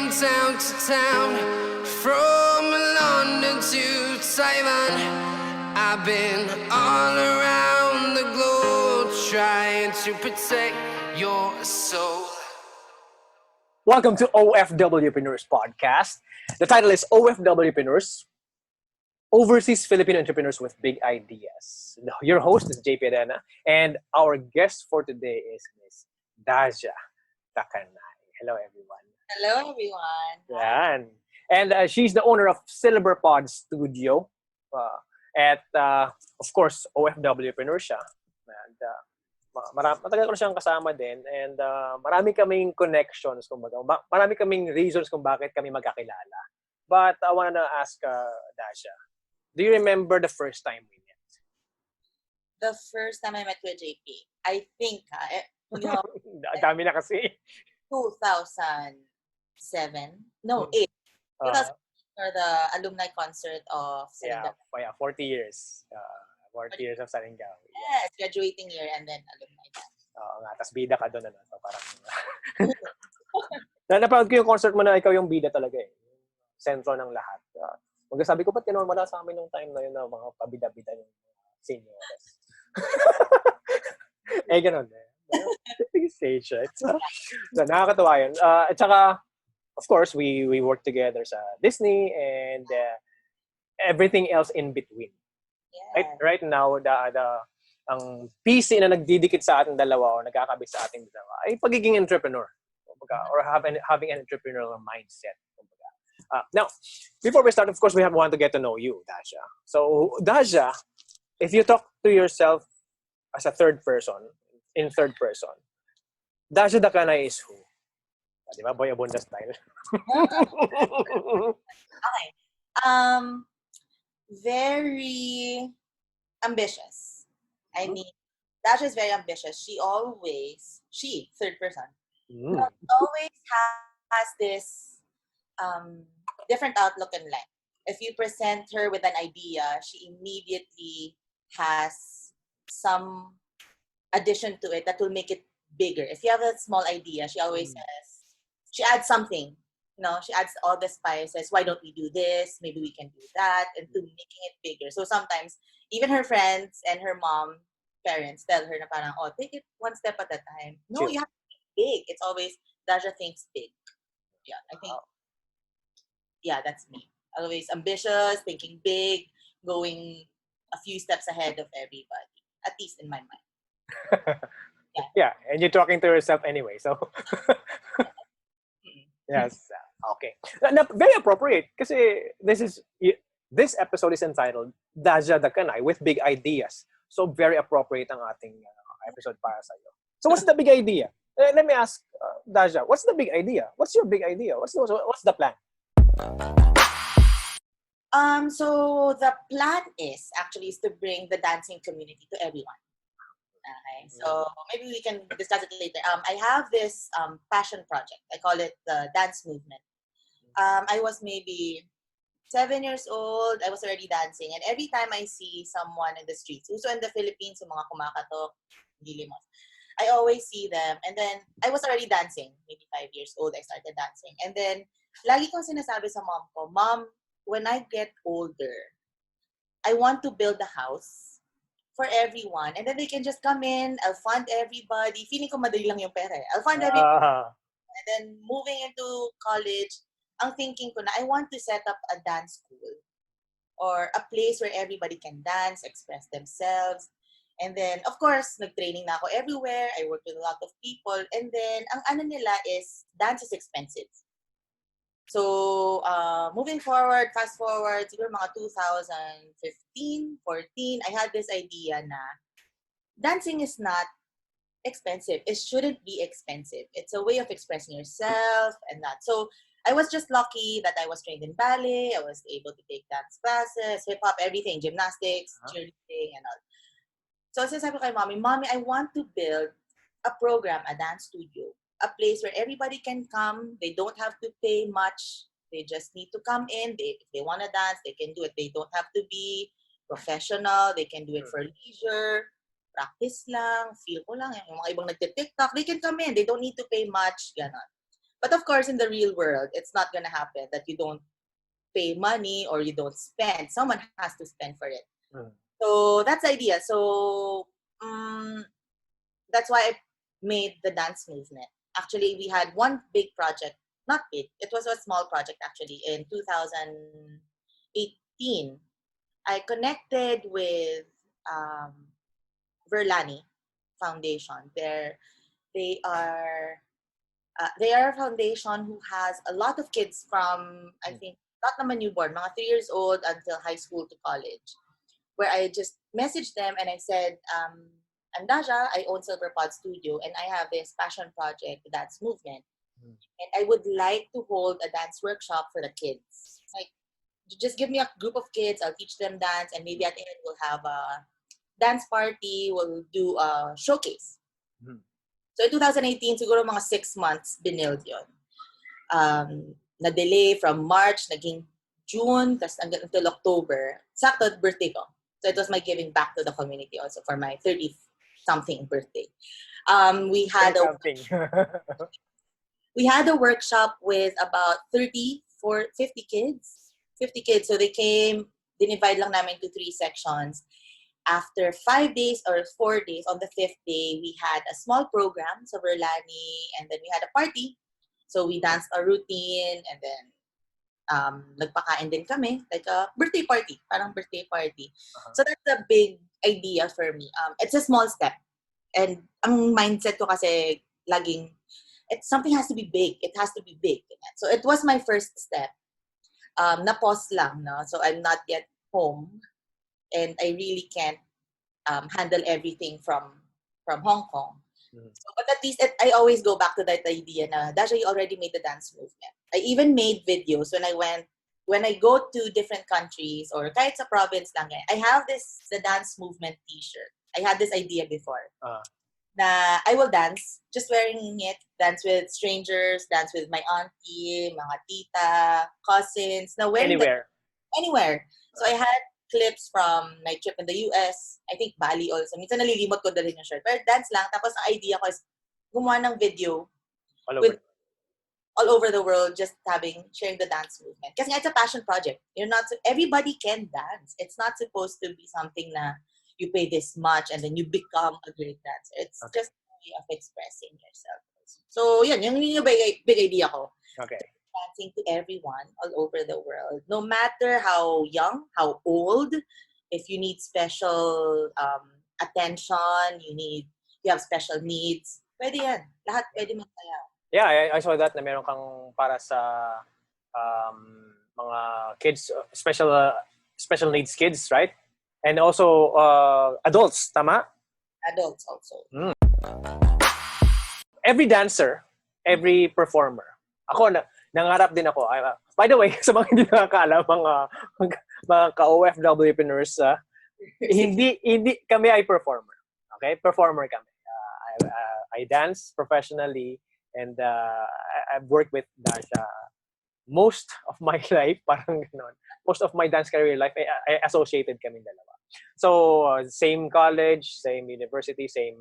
from town to town, from London to Taiwan. I've been all around the globe trying to protect your soul. Welcome to OFWpreneurs Podcast. The title is OFWpreneurs, Overseas Filipino Entrepreneurs with Big Ideas. Your host is JP Adena, and our guest for today is Miss Dazha Dacanay. Hello, everyone. Hello, everyone. Yan. And she's the owner of Silver Pod Studio of course, OFWpreneurs siya. And matagal ko na siyang kasama din, and marami kaming connections, kumbaga. Marami kaming reasons kung bakit kami magkakilala. But I want to ask Dazha, do you remember the first time we met? The first time I met with JP, I think, Dami na kasi. 2007? No, 8. 2000 for the alumni concert of Sarangao. Yeah, 40 years. 40 years of Sarangao. Yes, graduating year and then alumni dance. Oo nga, tapos bida ka doon. So parang... Napanood ko yung concert mo na ikaw yung bida talaga eh. Sentro ng lahat. Sabi ko, ba't gano'n wala sa amin nung time na yun na mga pabida-bida yung seniors? Gano'n eh. Big stage, right? So, nakakatawa yun. At saka, of course, we work together sa Disney and everything else in between. Yeah. Right now, ang PC na nagdidikit sa ating dalawa o nagkakabit sa ating dalawa ay pagiging entrepreneur. Or having an entrepreneurial mindset. Now, before we start, of course, we want to get to know you, Dazha. So, Dazha, if you talk to yourself as a third person, Dazha Dacanay is who? Di ba? Boy Abunda style. Okay. Very ambitious. I mean, Dasha is very ambitious. She, third person, always has this different outlook in life. If you present her with an idea, she immediately has some addition to it that will make it bigger. If you have a small idea, she always says, she adds something. She adds all the spices. Why don't we do this? Maybe we can do that, and to making it bigger. So sometimes, even her friends and her parents tell her na parang, take it one step at a time. No, Sure. You have to think big. It's always, Dasha thinks big. Yeah, I think, that's me. Always ambitious, thinking big, going a few steps ahead of everybody, at least in my mind. Yeah, and you're talking to yourself anyway, so... Yes. Okay. Very appropriate kasi this episode is entitled Dazha Dacanay with Big Ideas. So very appropriate ang ating episode para sa iyo. So what's the big idea? Let me ask Dazha, what's the big idea? What's your big idea? What's the plan? So the plan is to bring the dancing community to everyone. Okay, so maybe we can discuss it later. I have this passion project. I call it the dance movement. I was maybe 7 years old. I was already dancing. And every time I see someone in the streets, uso in the Philippines, yung mga kumakatok, dilimos, I always see them. And then I was already dancing. Maybe 5 years old, I started dancing. And then lagi kong sinasabi sa mom ko, Mom, when I get older, I want to build a house for everyone. And then they can just come in, I'll fund everybody. Feeling ko madali lang yung pera. I'll fund everybody. And then moving into college, ang thinking ko na, I want to set up a dance school or a place where everybody can dance, express themselves. And then, of course, nag-training na ako everywhere. I work with a lot of people. And then, ang ano nila is, dance is expensive. So, fast forward, siguro mga 2015, 14, I had this idea na dancing is not expensive. It shouldn't be expensive. It's a way of expressing yourself and that. So, I was just lucky that I was trained in ballet. I was able to take dance classes, hip-hop, everything, gymnastics, cheerleading, and all. So, sinasabi ko kay Mommy, I want to build a program, a dance studio. A place where everybody can come. They don't have to pay much. They just need to come in. If they want to dance, they can do it. They don't have to be professional. They can do it for leisure. Practice lang. Feel ko lang. Yung mga ibang nagtitiktok, they can come in. They don't need to pay much. Ganon. But of course, in the real world, it's not gonna happen that you don't pay money or you don't spend. Someone has to spend for it. So that's the idea. So that's why I made the dance movement. Actually, we had one big project, not big, it was a small project actually in 2018. I connected with Verlani Foundation. They are a foundation who has a lot of kids from, I think, not naman newborn, mga 3 years old until high school to college. Where I just messaged them and I said, I'm Daja, I own Silver Pod Studio, and I have this passion project, the dance movement. And I would like to hold a dance workshop for the kids. Like, just give me a group of kids, I'll teach them dance, and maybe at the end we'll have a dance party, we'll do a showcase. So in 2018, siguro mga 6 months, binild yun. Na-delay from March, naging June, tas until October. Sakto, birthday ko. So it was my giving back to the community also for my 30-something birthday. We had a workshop with about 50 kids. 50 kids. So they came, dinivide lang namin to 3 sections. After 5 days or 4 days, on the 5th day, we had a small program sa Verlani, and then we had a party. So we danced a routine, and then nagpakain din kami, like a birthday party, parang birthday party. So that's a big idea for me. It's a small step. And ang mindset ko kasi laging, something has to be big. It has to be big. So it was my first step. Na-pause lang, no? So I'm not yet home. And I really can't handle everything from Hong Kong. So, but at least I always go back to that idea na, Dasha, you already made the dance movement. I even made videos when I go to different countries or kahit sa province lang. I have the dance movement t-shirt. I had this idea before. Na I will dance, just wearing it, dance with strangers, dance with my auntie, mga tita, cousins. Na Anywhere. Anywhere. So I had clips from my trip in the US, I think Bali also. Minsan nalilimot ko dalhin yung shirt. Pero dance lang. Tapos ang idea ko is gumawa ng video all over the world, just sharing the dance movement. Kasi it's a passion project. Everybody can dance. It's not supposed to be something na you pay this much and then you become a great dancer. It's just a way of expressing yourself. So, yun yung big idea ko. Okay. Dancing to everyone all over the world. No matter how young, how old, if you need special attention, you have special needs, pwede yan. Lahat pwede magsayaw. Yeah, I saw that na meron kang para sa mga kids, special needs kids, right? And also adults, tama? Adults also. Every dancer, every performer. Ako, nangarap din ako. By the way, sa mga hindi nakakaalam, mga ka-OFWpreneurs, hindi kami ay performer. Okay? Performer kami. I dance professionally and I've worked with Daja most of my life, parang gano'n. Most of my dance career life, I associated kami dalawa. So, same college, same university, same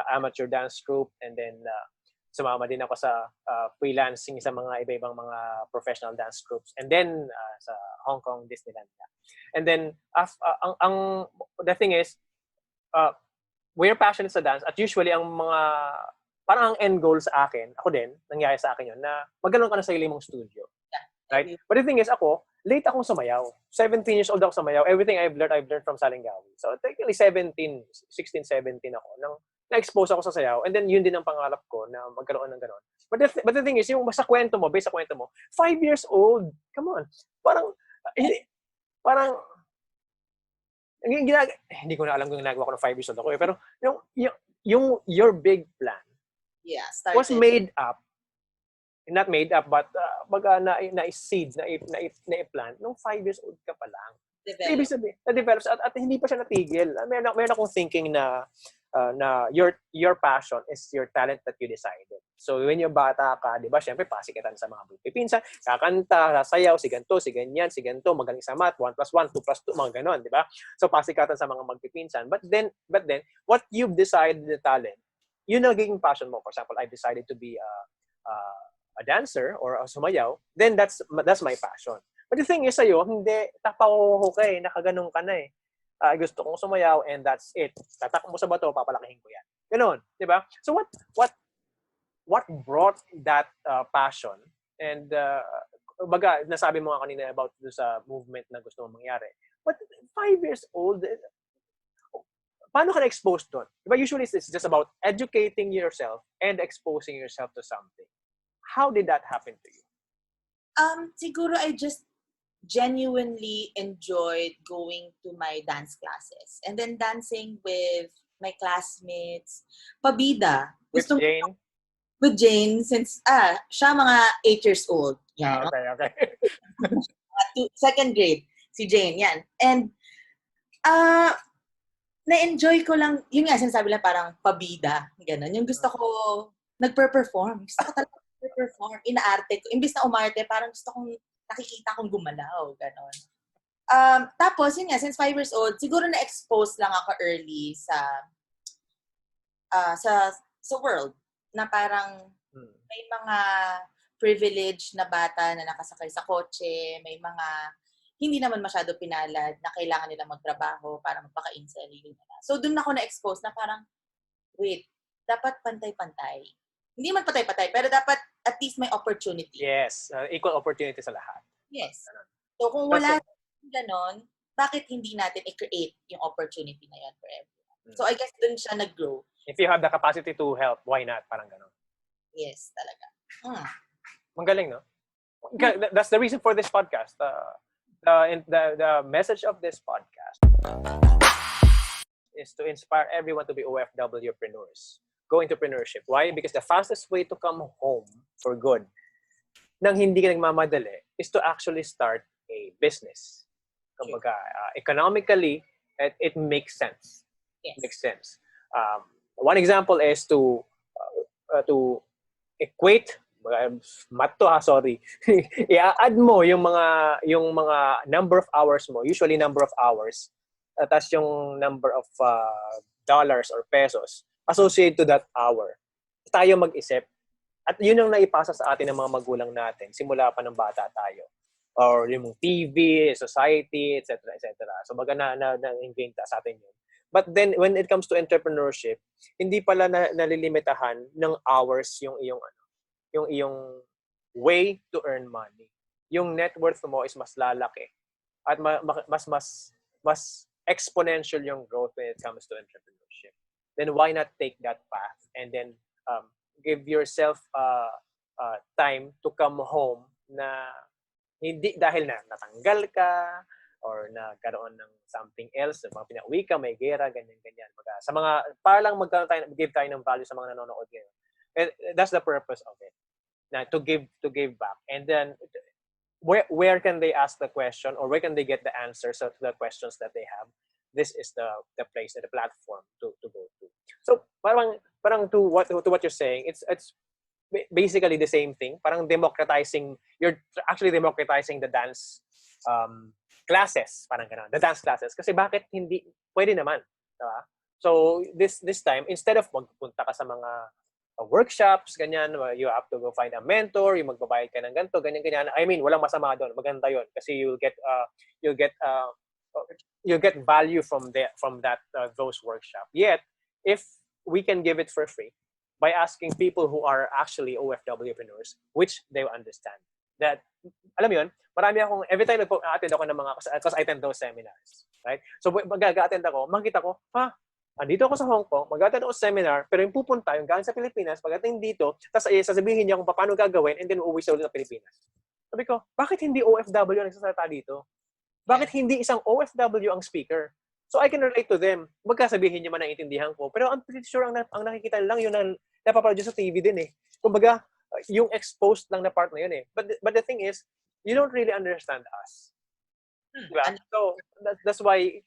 amateur dance group, and then sumama din ako sa freelancing sa mga iba-ibang mga professional dance groups. And then, sa Hong Kong, Disneyland. And then, the thing is, we're passionate sa dance at usually ang mga, parang ang end goal sa akin, ako din, nangyari sa akin yun, na magkaroon ka na sarili mong studio. Right? But the thing is, late akong sumayaw. 17 years old ako sumayaw. Everything I've learned from Salingawi. So, technically 16, 17 ako nang na-expose ako sa sayaw. And then, yun din ang pangarap ko na magkaroon ng gano'n. But the thing is, yung sa kwento mo, based sa kwento mo, 5 years old. Come on. Hindi ko na alam kung ginagawa ko ng 5 years old ako. Pero, your big plan was made up. Not made up, but na-seed, na-plan, nung 5 years old ka pa lang. Ibig sabihin, na-develops at hindi pa siya natigil. Meron akong thinking na your passion is your talent that you decided. So when you're bata ka, di ba, syempre pasikatan sa mga pinsan, kakanta, sasayaw, si ganyan, si ganito, magaling sa math, 1 plus 1, 2 plus 2, mga ganon, di ba? So pasikatan sa mga magpipinsan. But then, what you've decided the talent, yun ang naging passion mo. For example, I decided to be dancer or a sumayaw, then that's my passion. But the thing is sa'yo, hindi, tapakuho ka eh, nakaganong ka na eh. Gusto kong sumayaw and that's it. Tatak mo sa bato, papalakihin ko yan. Ganon, di ba? So what brought that passion? And baga, nasabi mo nga kanina about sa movement na gusto mong mangyari. But 5 years old, paano ka na-expose doon? Diba usually it's just about educating yourself and exposing yourself to something. How did that happen to you? Siguro I just genuinely enjoyed going to my dance classes and then dancing with my classmates. Pabida. With Jane? With Jane since siya mga 8 years old. Yan. Okay. Second grade. Si Jane, yan. And na-enjoy ko lang, yun nga, sinasabi lang parang pabida. Ganun. Yung gusto ko, nagper-perform. Gusto ko talaga nagper-perform. Inaarte ko. Imbis na umarte, parang gusto kong nakikita kong gumalaw. Ganun. Tapos, yun nga, since 5 years old, siguro na-expose lang ako early sa world. Na parang may mga privileged na bata na nakasakay sa kotse, may mga hindi naman masyado pinalad na kailangan nila magtrabaho para magpakain sa sarili nila. So, doon ako na-expose na parang, wait, dapat pantay-pantay. Hindi man patay-patay, pero dapat at least may opportunity. Yes, equal opportunity sa lahat. Yes. So, kung wala ganon, bakit hindi natin i-create yung opportunity na yan for everyone? So, I guess doon siya nag-grow. If you have the capacity to help, why not? Parang ganon. Yes, talaga. Magaling, no? That's the reason for this podcast. The message of this podcast is to inspire everyone to be OFWpreneurs. Go entrepreneurship. Why? Because the fastest way to come home for good nang hindi ka nagmamadali is to actually start a business. Kumbaga, economically, it makes sense. Yes. It makes sense. One example is to equate sorry. I-add mo yung mga number of hours mo, usually number of hours, tas yung number of dollars or pesos associated to that hour. Tayo mag-isip. At yun ang naipasa sa atin ng mga magulang natin simula pa ng bata tayo. Or yung TV, society, etc. So baga na-ingrained sa atin yun. But then when it comes to entrepreneurship, hindi pala nalilimitahan ng hours yung iyong way to earn money. Yung net worth mo is mas lalaki at mas exponential yung growth when it comes to entrepreneurship. Then why not take that path and then give yourself time to come home na hindi dahil na natanggal ka or nagkaroon ng something else, mga pinauwi ka, may gera, ganyan-ganyan. Sa mga, para lang give tayo ng value sa mga nanonood ngayon. And that's the purpose of it. Na to give back. And then where can they ask the question or where can they get the answers to the questions that they have? This is the place, the platform to go to. So parang to what you're saying, it's basically the same thing. Parang you're actually democratizing the dance classes, parang ganun. The dance classes. Kasi bakit hindi pwede naman, diba? So this time instead of magpunta ka sa mga workshops, ganyan, you have to go find a mentor, yung magbabayad ka ng ganito, ganyan. I mean, walang masama doon. Maganda yun kasi you'll get value from those workshops. Yet, if we can give it for free by asking people who are actually OFWpreneurs, which they will understand. That, alam mo yun, marami akong, every time nag-attend ako ng because I attend those seminars, right? So, mag-attend ako, makita ko, andito ako sa Hong Kong, mag-attend ako sa seminar, pero yung pupunta, yung galing sa Pilipinas, pagdating dito, tapos sasabihin niya kung paano gagawin, and then uuwi siya ulit sa Pilipinas. Sabi ko, bakit hindi OFW ang nagsasalita dito? Bakit hindi isang OFW ang speaker? So I can relate to them. Magkasabihin niya man naiintindihan ko, pero I'm pretty sure ang nakikita lang yun na napaproduce sa TV din eh. Kumbaga, yung exposed lang na part na yun eh. But the thing is, you don't really understand us. Diba? So, that's why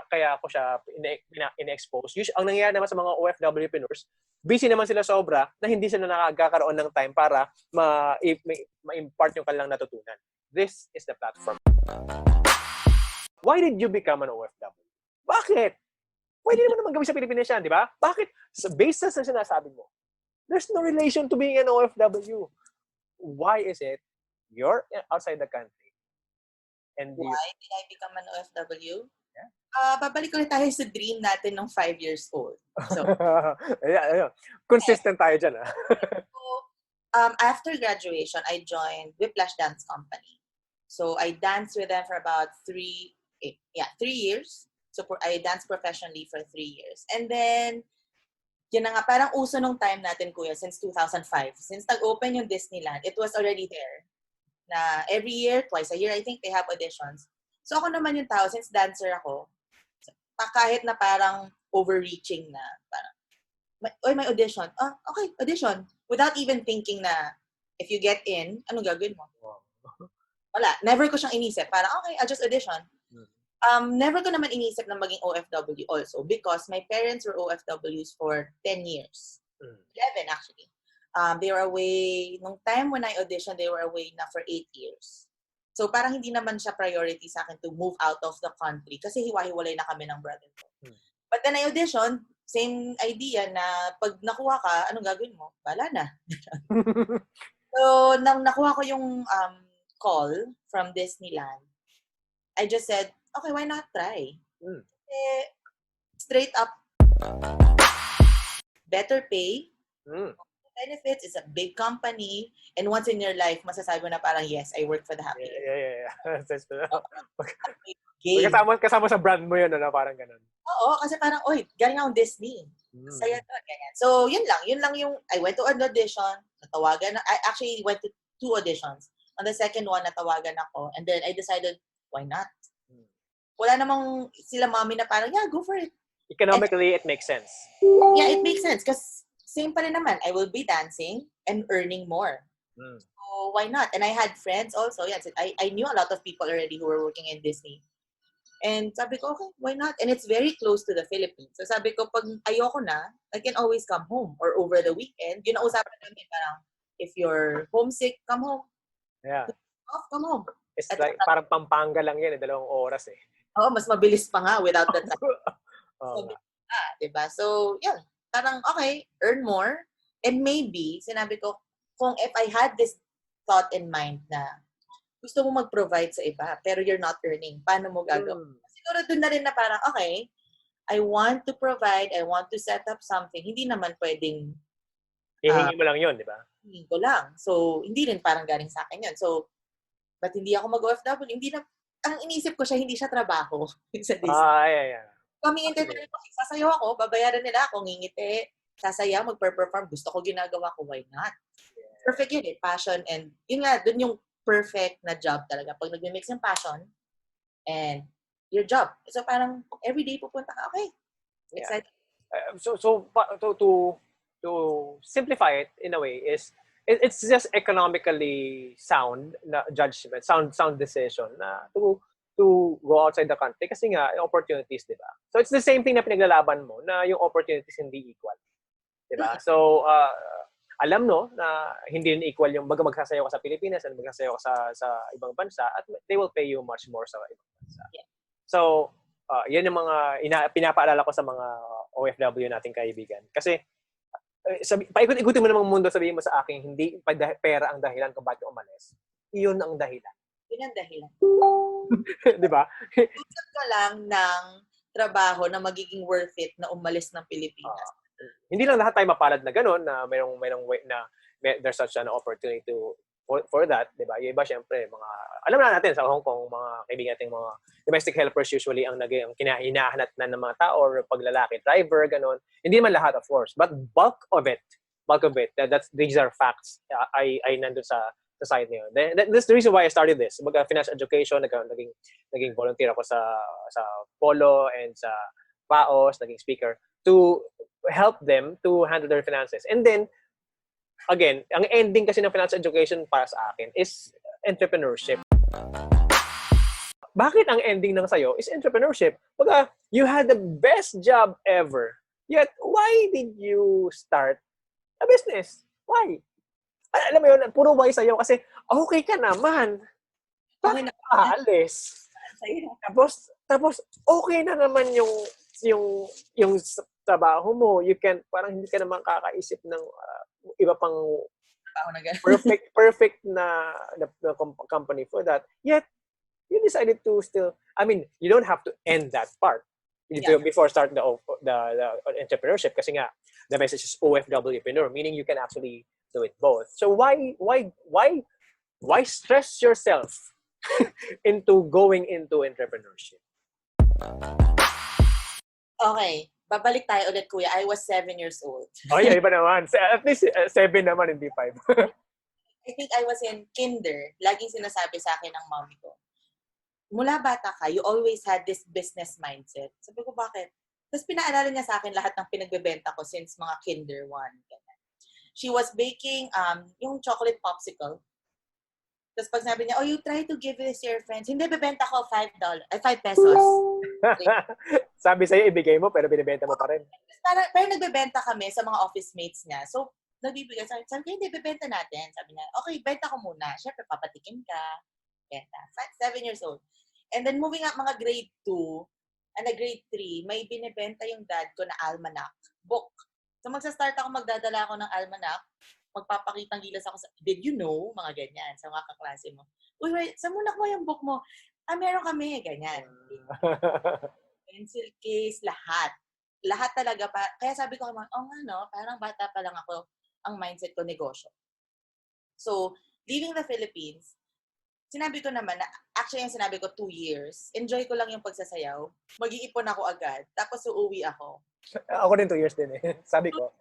kaya ako siya in-expose. Ang nangyayari naman sa mga OFWpreneurs, busy naman sila sobra na hindi sila nakakaroon ng time para ma-impart yung kanilang natutunan. This is the platform. Why did you become an OFW? Bakit? Pwede naman gawin sa Pilipinas yan, di ba? Bakit? Based sa sinasabi mo, there's no relation to being an OFW. why is it you're outside the country and you, Why did I become an OFW? Yeah. Babalik ulit tayo sa dream natin ng 5 years old. So, yeah. Consistent tayo dyan, ah. So, after graduation, I joined Whiplash Dance Company. So I danced with them for about 3 years. So I danced professionally for 3 years. And then, yun na nga, parang uso nung time natin, kuya, since 2005. Since nag-open yung Disneyland, it was already there. Na every year, twice a year, I think they have auditions. So ako naman yung tao, since dancer ako, kahit na parang overreaching na, parang, may audition. Okay, audition. Without even thinking na, if you get in, anong gagawin mo? Wala. Never ko siyang inisip. Parang, okay, I'll just audition. Never ko naman inisip na maging OFW also because my parents were OFWs for 10 years. 11 actually. They were away, nung time when I auditioned, they were away na for 8 years. So parang hindi naman siya priority sa akin to move out of the country kasi hiwa-hiwalay na kami ng brother ko. But then I auditioned, same idea na pag nakuha ka, anong gagawin mo? Bala na. So, nang nakuha ko yung call from Disneyland, I just said, okay, why not try? Straight up, better pay, benefits, it's a big company, and once in your life, masasabi mo na parang, yes, I work for the happy. Yeah. Game. Kasama sa brand mo yun, ano? Parang ganun. Oo, kasi parang, oy, galing akong Disney. Saya to, ganyan. So, yun lang yung, I went to an audition, natawagan, I actually went to 2 auditions. On the second one, natawagan ako, and then I decided, why not? Wala namang sila mommy na parang, yeah, go for it. Economically, it makes sense. Yeah, it makes sense, because same pa rin naman, I will be dancing and earning more. So, why not? And I had friends also, yes, I knew a lot of people already who were working in Disney. And sabi ko, okay, why not? And it's very close to the Philippines. So sabi ko, pag ayoko na, I can always come home. Or over the weekend, yun ang usapan namin, parang, if you're homesick, come home. Yeah. Come home. It's like, parang Pampanga lang yan, 2 oras eh. Oo, mas mabilis pa nga without the traffic. Oh, diba? So, yun. Parang, okay, earn more. And maybe, sinabi ko, kung if I had this thought in mind na, gusto mo mag-provide sa iba, pero you're not earning. Paano mo gagawin? Siguro doon na rin na parang, okay, I want to provide, I want to set up something. Hindi naman pwedeng hihingi mo lang yun, di ba? hihingi ko lang. So, hindi rin parang galing sa akin yun. So, ba't hindi ako mag-OFW? Hindi na, ang inisip ko siya, hindi siya trabaho. sa Disney. Yeah. Pamingiti na rin ko, sasayaw ako, babayaran nila ako, ngingiti, sasayaw, mag-perform, gusto ko ginagawa ko, why not? Perfect yun eh, passion, and yun nga, dun yung perfect na job talaga. Pag nag-mix yung passion and your job. So parang everyday pupunta ka, okay. Excited. To simplify it in a way is it's just economically sound na judgment, sound decision na to go outside the country kasi nga opportunities, di ba? So it's the same thing na pinaglalaban mo na yung opportunities hindi equal. Di ba? So alam no na hindi rin equal yung magsasayaw ka sa Pilipinas at magsasayaw ka sa ibang bansa at they will pay you much more sa ibang bansa. Yeah. So, yan yung mga pinapaalala ko sa mga OFW nating kaibigan. Kasi, paikot-ikutin mo namang mundo, sabihin mo sa akin, hindi pera ang dahilan kung bakit umalis. Iyon ang dahilan. Yun ang dahilan. Di ba? Isip ka lang ng trabaho na magiging worth it na umalis ng Pilipinas. Hindi lang lahat tayo mapalad na gano'n na mayroong way na there's such an opportunity for that, 'di ba? Yung iba syempre alam na natin sa Hong Kong, mga kaibigan nating mga domestic helpers usually ang hinahanap na ng mga tao or paglalaki, driver gano'n. Hindi man lahat of course, but bulk of it. These are facts. I nandun sa side niyo. That's the reason why I started this. Finance education, naging volunteer ako sa Polo and sa PAOS, naging speaker to help them to handle their finances. And then, again, ang ending kasi ng financial education para sa akin is entrepreneurship. Bakit ang ending ng sayo is entrepreneurship? Pagka you had the best job ever, yet why did you start a business? Why? Alam mo yun, puro why sa'yo kasi okay ka naman. Bakit aalis? Tapos okay na naman yung trabaho mo, parang hindi ka naman kakaisip ng iba pang Ako na ganun. perfect na company for that. Yet, you decided to still, I mean, you don't have to end that part before starting the entrepreneurship kasi nga, the message is OFWpreneur, meaning you can actually do it both. So why stress yourself into going into entrepreneurship? Okay, babalik tayo ulit, Kuya. I was 7 years old. Ay, iba naman. At least 7 naman, hindi 5. I think I was in kinder. Laging sinasabi sa akin ng mommy ko, mula bata ka, you always had this business mindset. Sabi ko, bakit? Tapos pinaalala niya sa akin lahat ng pinagbebenta ko since mga kinder 1. Ganyan. She was baking yung chocolate popsicle. Tapos pag sabi niya, oh, you try to give this to your friends. Hindi, bebenta ko $5, 5 pesos. Sabi sa'yo, ibigay mo, pero binibenta mo pa rin. Pero nagbebenta kami sa mga office mates niya. So, nagbibigay. Sabi ko, hindi, bebenta natin. Sabi niya, okay, benta ko muna. Siyempre, papatikim ka. Benta. 7 years old. And then, moving up mga grade 2 and grade 3, may binibenta yung dad ko na almanac book. So, magsa-start ako, magdadala ako ng almanac. Magpapakitang gilas ako sa, did you know? Mga ganyan. Sa mga kaklase mo. Uy, wait, samunak mo yung book mo. Meron kami. Ganyan. Pencil case, lahat. Lahat talaga. Kaya sabi ko, parang bata pa lang ako, ang mindset ko, negosyo. So, leaving the Philippines, sinabi ko naman, actually yung sinabi ko 2 years, enjoy ko lang yung pagsasayaw, mag-iipon ako agad, tapos uuwi ako. Ako din 2 years din eh. Sabi ko.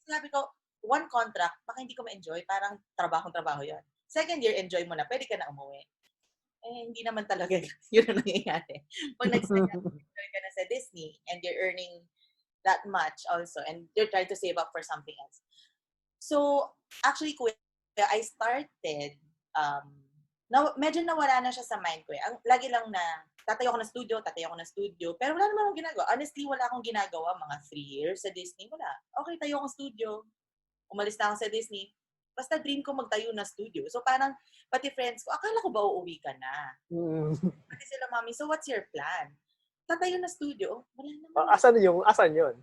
Sabi ko, 1 contract, baka hindi ko ma-enjoy, parang trabaho yun. Second year, enjoy mo na, pwede ka na umuwi. Hindi naman talaga yun ang nangyayari. Pag nag-enjoy ka na sa Disney and you're earning that much also and you're trying to save up for something else. So, actually, Kuya, I started, medyo nawala na siya sa mind ko. Lagi lang na, tatayo ako ng studio, pero wala naman akong ginagawa. Honestly, wala akong ginagawa mga 3 years sa Disney. Wala. Okay, tayo akong studio. Umalis na ako sa Disney. Basta dream ko magtayo na studio. So parang, pati friends ko, akala ko ba uuwi ka na? Pati sila, mami, so what's your plan? Tatayo na studio? Wala naman. Asan yun?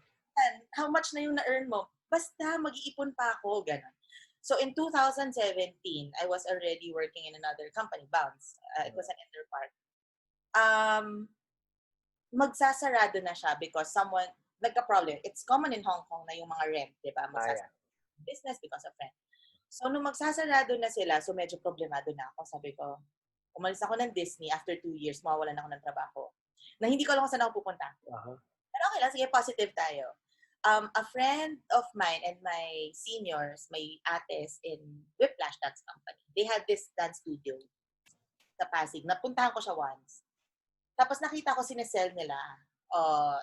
How much na yung na-earn mo? Basta, mag-iipon pa ako. Ganon. So in 2017, I was already working in another company, Bounce. It was an Interpark. Magsasarado na siya because someone, nagka-problem. It's common in Hong Kong na yung mga rent, di ba? Business because of rent. So, nung magsasarado na sila, so medyo problemado na ako. Sabi ko, umalis ako ng Disney after 2 years, mawawalan ako ng trabaho. Na hindi ko alam kung saan ako pupunta. Pero okay lang, sige, positive tayo. A friend of mine and my seniors, my ates in Whiplash Dance Company, they had this dance studio sa Pasig. Napuntahan ko siya once. Tapos nakita ko sinesell nila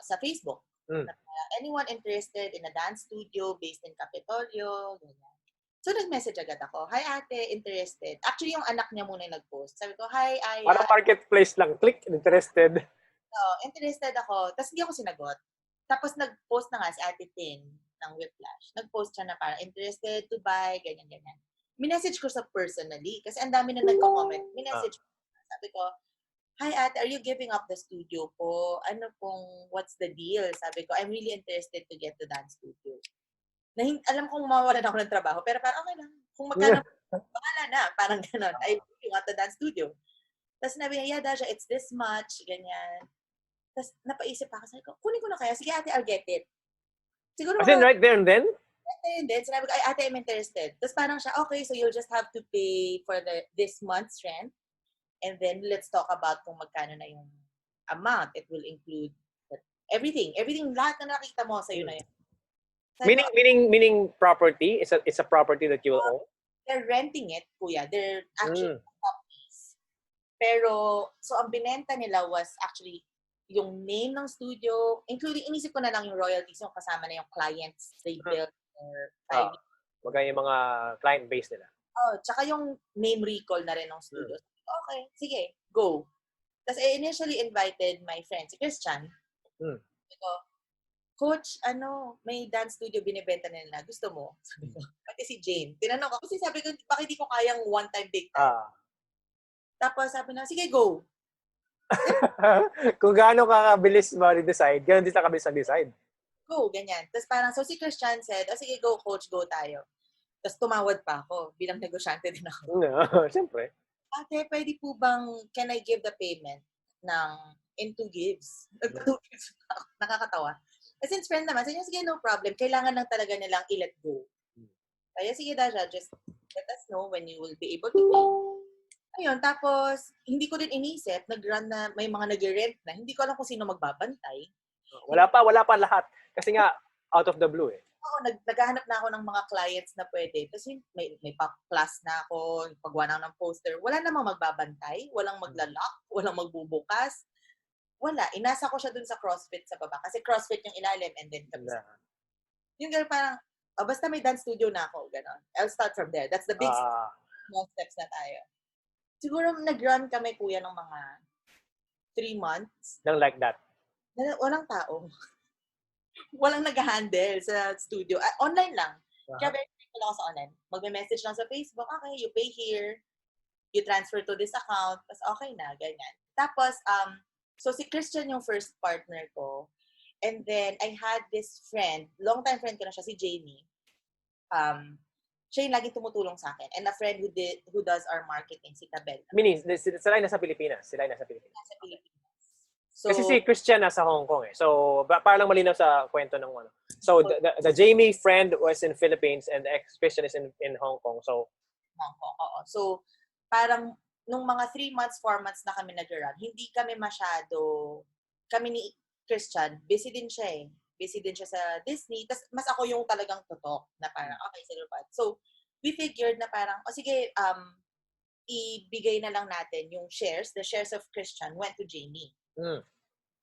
sa Facebook. Anyone interested in a dance studio based in Capitolio, ganyan. So, nag-message agad ako, hi ate, interested. Actually, yung anak niya muna yung nag-post. Sabi ko, hi Aya. Parang marketplace lang. Click, interested. Interested ako. Tapos hindi ako sinagot. Tapos nag-post na nga si Ate Tin ng Whiplash. Nag-post siya na parang interested to buy, ganyan-ganyan. Minessage ko sa personally kasi ang dami na nagko-comment. Minessage ko. Sabi ko, hi ate, are you giving up the studio po? What's the deal? Sabi ko, I'm really interested to get the dance studio. Alam kong mawawalan ako ng trabaho, pero parang okay lang. Kung magkano, bahala na. Parang ganon. I really want the dance studio. Tapos sinabi niya, yeah, Dazha, it's this much, ganyan. Tapos napaisip ako, sabi ko, kunin ko na kaya. Sige ate, I'll get it. Siguro As in, right there and then? Right there and then, sinabi ko, ay ate, I'm interested. Tapos parang siya, okay, so you'll just have to pay for this month's rent. And then let's talk about kung magkano na yung amount. It will include everything. Everything, lahat na nakita mo sa'yo na yun. Meaning property? It's a property that you will own? They're renting it, kuya. They're actually properties. Pero, so ang binenta nila was actually yung name ng studio, including, inisip ko na lang yung royalties, yung kasama na yung clients they built for 5 years. Magkano yung mga client base nila? Tsaka yung name recall na rin ng studio. Okay, sige, go. Tapos I initially invited my friend, si Christian. Sabi ko, Coach, may dance studio binibenta nila. Gusto mo? Sabi ko, pati si Jane. Tinanong ko, kasi sabi ko, bakit di ko kayang one-time, big time? Tapos sabi na, sige, go. Kung gaano kakabilis ma-decide, gano'n din sa kabilis mag-decide. Go, ganyan. Tapos parang, so si Christian said, sige, go, coach, go tayo. Tapos tumawad pa ako. Bilang negosyante din ako. Siyempre. Ate, pwede po bang, can I give the payment ng in 2 gives? 2 gives pa ako. Nakakatawa. Since friend naman, sabi niya, sige, no problem. Kailangan lang talaga nilang i-let go. Kaya sige, Dasha, just let us know when you will be able to pay. Ayun, tapos, hindi ko din inisip, nag-run na, may mga nag-rent na, hindi ko alam kung sino magbabantay. Wala pa lahat. Kasi nga, out of the blue eh. Oo, naghahanap na ako ng mga clients na pwede. Kasi may pa-class na ako, paggawa na ng poster. Wala namang magbabantay, walang maglalak, walang magbubukas. Wala. Inasa ko siya dun sa CrossFit sa baba. Kasi CrossFit yung ilalim and then kami. Yung girl parang, basta may dance studio na ako. Ganon. I'll start from there. That's the big small steps na tayo. Siguro nag-run kami, kuya, ng mga 3 months. Lang like that. Walang tao. Walang nag-handle sa studio. Online lang. Kaya very thankful ako sa online. Magme-message lang sa Facebook, okay, you pay here, you transfer to this account, tapos okay na, ganyan. Tapos, so si Christian yung first partner ko. And then, I had this friend, long-time friend ko na siya, si Jamie. Siya yung laging tumutulong sa akin. And a friend who does our marketing, si Tabel. Meaning, sila ay nasa Pilipinas. Nasa Pilipinas. So, kasi si Christian nasa Hong Kong eh. So, para lang malinaw sa kwento ng ano. So, the Jamie friend was in Philippines and the ex-Christian is in Hong Kong. So, Hong Kong, oo. So, parang nung mga 3 months, 4 months na kami nag-run, hindi kami masyado, kami ni Christian, busy din siya eh. Busy din siya sa Disney. Tapos, mas ako yung talagang tutok na parang, okay, silupad. So, we figured na parang, sige, ibigay na lang natin yung shares. The shares of Christian went to Jamie.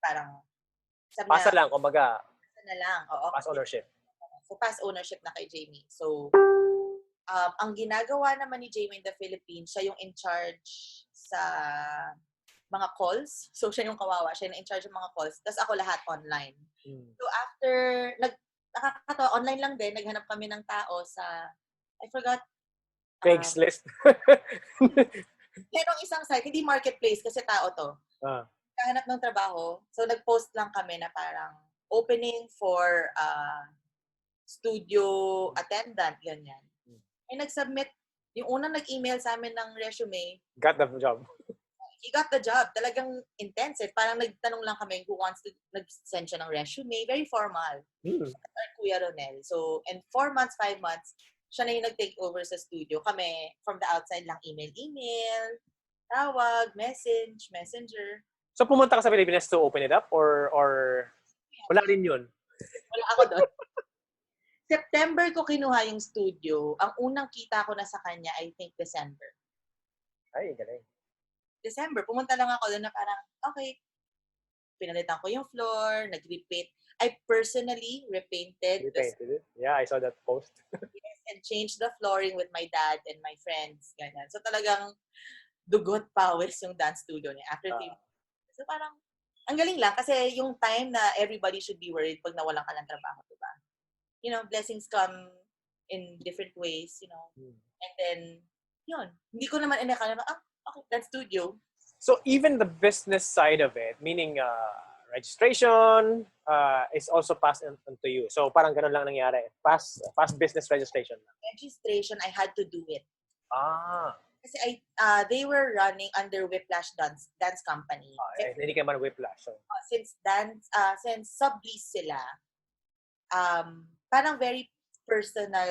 Parang, pasa lang, kumbaga. Pasa na lang. Oo. Pass ownership. So, pass ownership na kay Jamie. So, ang ginagawa naman ni Jamie in the Philippines, siya yung in charge sa mga calls. So, siya yung kawawa. Siya yung in charge ng mga calls. Tapos ako lahat online. So, after, nakakatawa, online lang din, naghanap kami ng tao sa, I forgot. Craigslist. Merong isang site, hindi marketplace kasi tao to. Naghanap ng trabaho. So, nag-post lang kami na parang opening for studio attendant, ganyan. Ay nag-submit, yung unang nag-email sa amin ng resume. Got the job. He got the job. Talagang intensive. Parang nagtanong lang kami who wants to, nag-send siya ng resume. Very formal. Our Kuya Ronel. So, in 4 months, 5 months, siya na yung nag-take over sa studio. Kami, from the outside lang, email, tawag, messenger. So, pumunta ka sa Pilipinas to open it up? Or wala rin yun? Wala ako doon. September ko kinuha yung studio. Ang unang kita ko na sa kanya, I think, December. Ay, galing. December, pumunta lang ako doon na parang, okay, pinalitan ko yung floor, nag-repaint. I personally repainted. Repainted it? Yeah, I saw that post. Yes, and changed the flooring with my dad and my friends. Ganyan. So talagang dugot pawis yung dance studio niya. After 3 months. So parang, ang galing lang kasi yung time na everybody should be worried pag nawalan ka ng trabaho, diba? You know, blessings come in different ways, you know. And then, yun. Hindi ko naman inakala na, okay, that's studio. So even the business side of it, meaning registration, is also passed on to you. So parang ganun lang nangyari. Past business registration. Registration, I had to do it. Kasi they were running under Whiplash Dance Company. Hindi ka man Whiplash. So. Since sublease sila, parang very personal,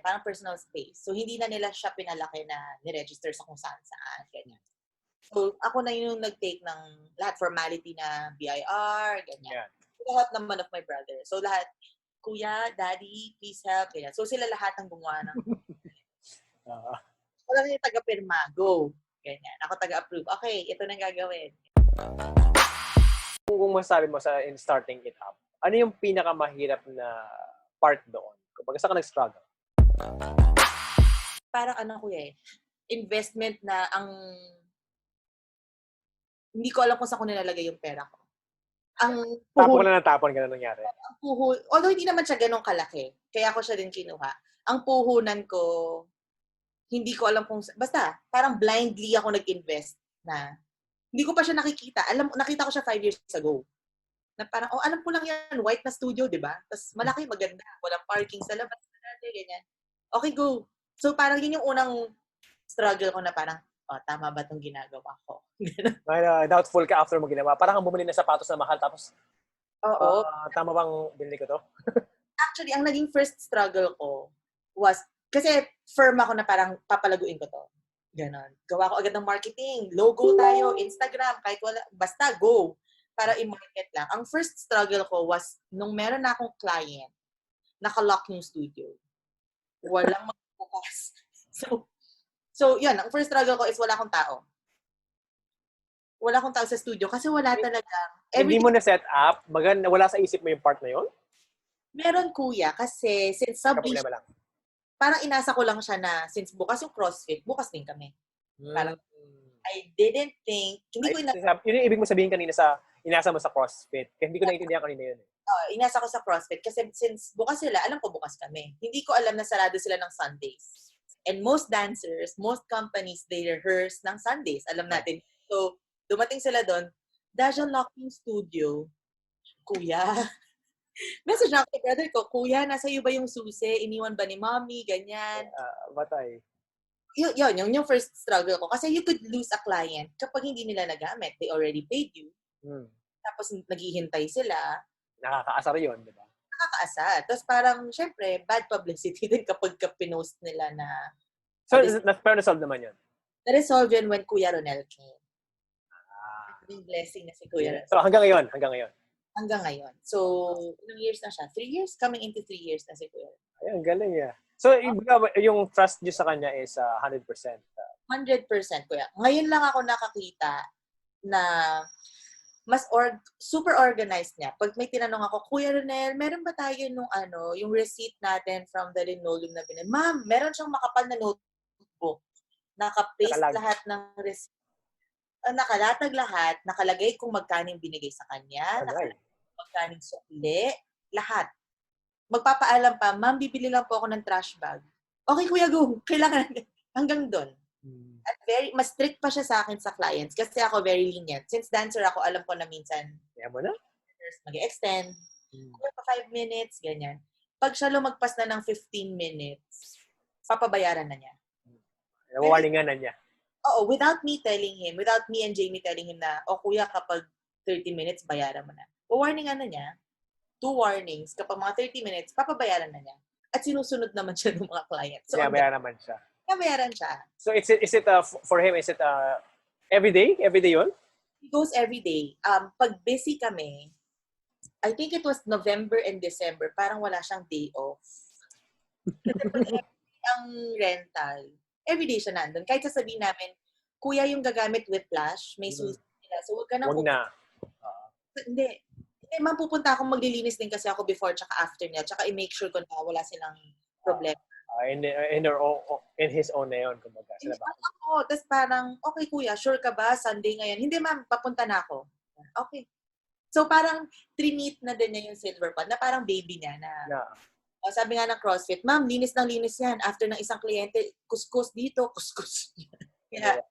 parang personal space. So, hindi na nila siya pinalaki na niregister sa kung saan, ganyan. So, ako na yung nag-take ng lahat formality na BIR, ganyan. Yeah. Lahat naman of my brother. So, lahat, kuya, daddy, please help, ganyan. So, sila lahat ang gumawa ng wala yung taga-pirma, go. Ganyan. Ako taga-approve. Okay, ito na gagawin. Kung masasabi mo in starting it up, ano yung pinakamahirap na part doon? Kapag saan ka nag-struggle? Parang investment na hindi ko alam kung saan ko nilalagay yung pera ko. Tapon ka na nangyari. Although hindi naman siya ganun kalaki, kaya ako siya din kinuha. Ang puhunan ko, hindi ko alam kung, basta, parang blindly ako nag-invest na, hindi ko pa siya nakikita. Nakita ko siya 5 years ago. Na parang, alam ko lang yan, white na studio, di ba? Tapos malaki, maganda. Walang parking sa labas, ganyan. Okay, go. So parang yun yung unang struggle ko na parang, tama ba itong ginagawa ko? Doubtful ka after mo ginawa. Parang kang bumili ng sapatos na mahal tapos, Oo. tama bang binili ko to? Actually, ang naging first struggle ko was, kasi firm ako na parang papalaguin ko to. Ganon. Gawa ko agad ng marketing. Logo tayo, Instagram, kahit wala, basta go. Para i-market lang. Ang first struggle ko was, nung meron na akong client, naka-lock yung studio. Walang magbukas. So, yun. Ang first struggle ko is wala akong tao. Wala akong tao sa studio kasi wala talaga. Hindi mo na set up? Wala sa isip mo yung part na yun? Meron, kuya, kasi since Problema lang. parang inasa ko lang siya na since bukas yung CrossFit, bukas din kami. Parang I didn't think, hindi ko yun yung ibig mo sabihin kanina sa inasa mo sa CrossFit. Kaya hindi ko naiintindihan kanina yun. inasa ko sa CrossFit kasi since bukas sila, alam ko bukas kami. Hindi ko alam na sarado sila ng Sundays. And most dancers, most companies, they rehearse ng Sundays. Alam natin. So, dumating sila doon, Dazha locking studio. Kuya. Message na ako kay brother ko, kuya, nasa iyo ba yung susi? Iniwan ba ni mommy? Ganyan. Batay. Yun yung first struggle ko. Kasi you could lose a client kapag hindi nila nagamit. They already paid you. Tapos naghihintay sila. Nakakaasar yun, di ba? Nakakaasar. Tapos parang, syempre, bad publicity din kapag pinost nila na... So, pero na-solve naman yun? Na-resolve yun when Kuya Ronel came. Yung blessing na si Kuya Ronel. So, hanggang ngayon? Hanggang ngayon. So, ilang years na siya? 3 years? Coming into 3 years na si Kuya Ronel. Ay, ang galing niya. So, yung trust niyo sa kanya is 100%? 100%, Kuya. Ngayon lang ako nakakita na super organized niya. Pag may tinanong ako, Kuya Ronel, meron ba tayo yung receipt natin from the linoleum na binili? Ma'am, meron siyang makapal na notebook. Naka-paste lahat ng receipt. Nakalatag lahat, nakalagay kung magkano binigay sa kanya, nakalagay kung magkano sukli, lahat. Magpapaalam pa, ma'am, bibili lang po ako ng trash bag. Okay, Kuya, go. Kailangan hanggang doon. At mas strict pa siya sa akin sa clients kasi ako very lenient. Since dancer ako, alam ko na minsan mag-extend, pa 5 minutes, ganyan. Pag siya lumagpas na ng 15 minutes, papabayaran na niya. Warningan na niya. Oo, without me and Jamie telling him na, kuya, kapag 30 minutes, bayaran mo na. Warningan na niya. 2 warnings. Kapag mga 30 minutes, papabayaran na niya. At sinusunod naman siya ng mga clients. So, bayaran naman siya. Bayaran siya. So, is it for him, is it every day? Every day yun? He goes every day. Pag busy kami, I think it was November and December, parang wala siyang day off. Ang rental, everyday siya nandun. Kahit sasabihin namin, kuya, yung gagamit with flash, may susi nila. So, huwag ka na. Huwag na. Hindi, ma'am, pupunta akong maglilinis din kasi ako before tsaka after niya. Tsaka i-make sure ko na wala silang problema. In his own na yun, kumbaga. Tapos parang, okay kuya, sure ka ba? Sunday ngayon? Hindi ma'am, papunta na ako. Okay. So parang trinit na din niya yung silver pot na parang baby niya na... Yeah. Sabi nga ng CrossFit, ma'am, linis ng linis yan. After ng isang kliyente, kuskus dito, kuskus. Yeah.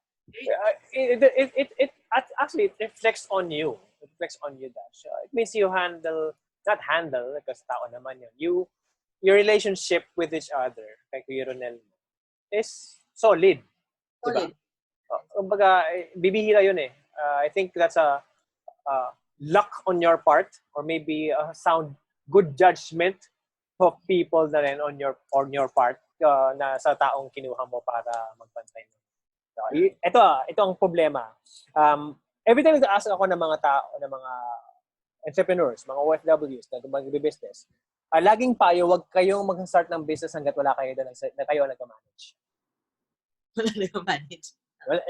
It actually, it reflects on you. It reflects on you, Dash. It means you not handle, because tao naman yun. Your relationship with each other, like Kuya Ronel, is solid. Solid. Diba? Kumbaga, bibihira yun eh. I think that's a luck on your part, or maybe a good judgment of people na rin on your part na sa taong kinuha mo para magbantay mo. So, ito ang problema. Every time nag-ask ako ng mga tao, ng mga entrepreneurs, mga OFWs na mag-business, laging payo, wag kayong mag-start ng business hanggat wala kayo na kayo nag-manage. Wala nag-manage.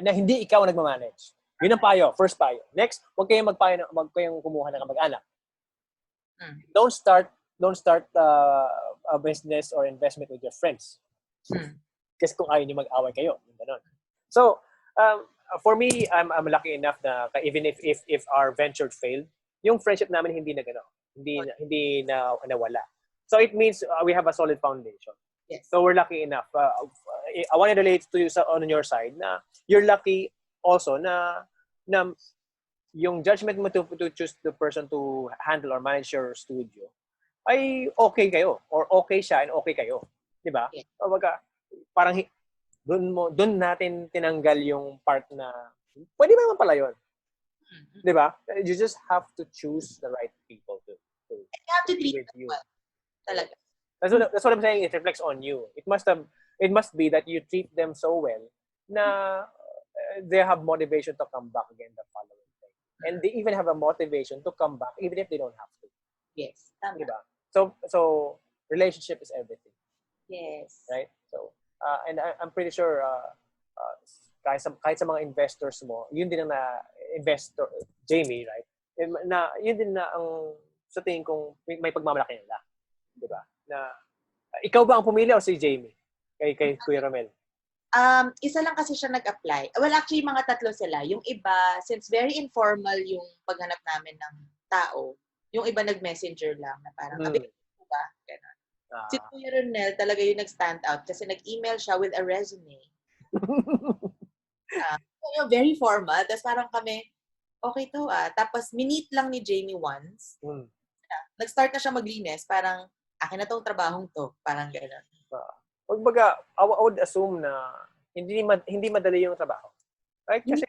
Na hindi ikaw nag-manage. Yun ang payo, first payo. Next, wag kayong kayong kumuha ng kamag-anak. Don't start a business or investment with your friends. Kasi kung ayaw niyo mag-away kayo, ganun. So, for me, I'm lucky enough na even if our venture failed, yung friendship namin hindi na nawala. So it means we have a solid foundation. Yes. So we're lucky enough. I want to relate to you on your side na you're lucky also na yung judgment mo to choose the person to handle or manage your studio ay okay kayo or okay siya and okay kayo. Di ba? Yes. O baga, parang doon natin tinanggal yung part na pwede ba naman pala yun? Di ba? You just have to choose the right people to You have to be treat with them you. well. Talaga. That's what I'm saying. It reflects on you. It must be that you treat them so well na they have motivation to come back again the following day. And they even have a motivation to come back even if they don't have to. Yes. Tama. Diba? So relationship is everything. Yes. Right? So, and I'm pretty sure kahit sa mga investors mo, yun din ang investor, Jamie, right? Yun din na ang sa tingin kong may pagmamalaki nila. Diba? Na, ikaw ba ang pumili o si Jamie? Kay Kuya Romel? Isa lang kasi siya nag-apply. Well, actually, mga tatlo sila. Yung iba, since very informal yung paghanap namin ng tao, yung iba nag-messenger lang na parang, available ba? Ganun. Si Kuya Ronel talaga yung nag-stand out kasi nag-email siya with a resume. Very formal. Tapos parang kami, okay to Tapos minute lang ni Jamie once. Nag-start na siya maglinis. Parang, akin na tong trabahong to. Parang gano'n. Kumbaga, I would assume na hindi madali yung trabaho. Right? Kasi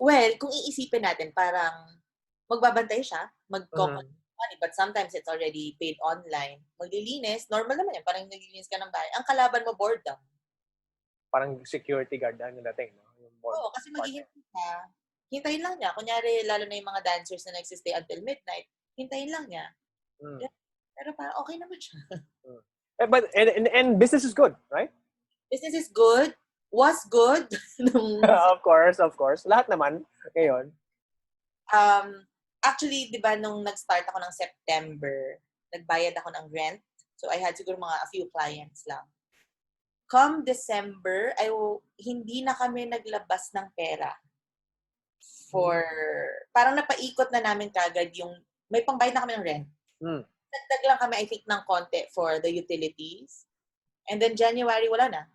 well, kung iisipin natin, parang magbabantay siya, mag-comment money, but sometimes it's already paid online. Maglilinis, normal naman yan, parang naglilinis ka ng bahay. Ang kalaban mo, boredom. Parang security guard na yung dating, no? Oo, kasi maghihintay ka. Hintayin lang niya. Kunyari, lalo na yung mga dancers na nagsistay until midnight, hintayin lang niya. Pero parang okay naman siya. But and business is good, right? Business is good. Was good. Of course. Lahat naman ngayon. Actually, di ba, nung nag-start ako ng September, nagbayad ako ng rent. So, I had siguro a few clients lang. Come December, hindi na kami naglabas ng pera. Parang napaikot na namin kagad yung, may pangbayad na kami ng rent. Nagdag lang kami, I think, ng konti for the utilities. And then January, wala na.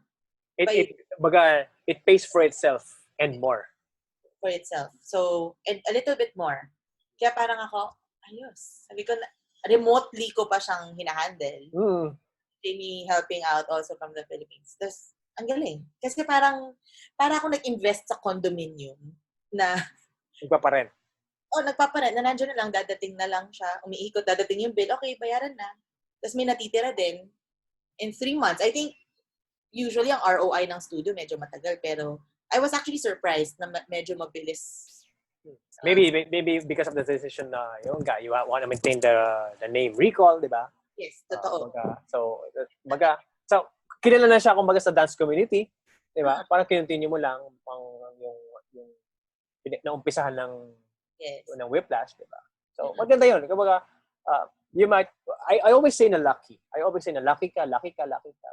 It pays for itself and more. For itself. So, and a little bit more. Kaya parang ako, ayos. Sabi ko, remotely ko pa siyang hinahandle. Jamie helping out also from the Philippines. Tapos, ang galing. Kasi para ako nag-invest sa condominium na Nagpaparent. Nagpaparent. Na nandiyan na lang, dadating na lang siya. Umiikot, dadating yung bill. Okay, bayaran na. Tapos may natitira din. In 3 months. I think, usually ang ROI ng studio medyo matagal. Pero, I was actually surprised na medyo mabilis. Maybe because of the decision na you want to maintain the name recall, di ba? Yes, totoo. So, kilala na siya kumbaga sa dance community, di ba? Parang continue mo lang yung naumpisahan ng Whiplash, di ba? So, maganda yun. Kumbaga, I always say na lucky. Lucky ka.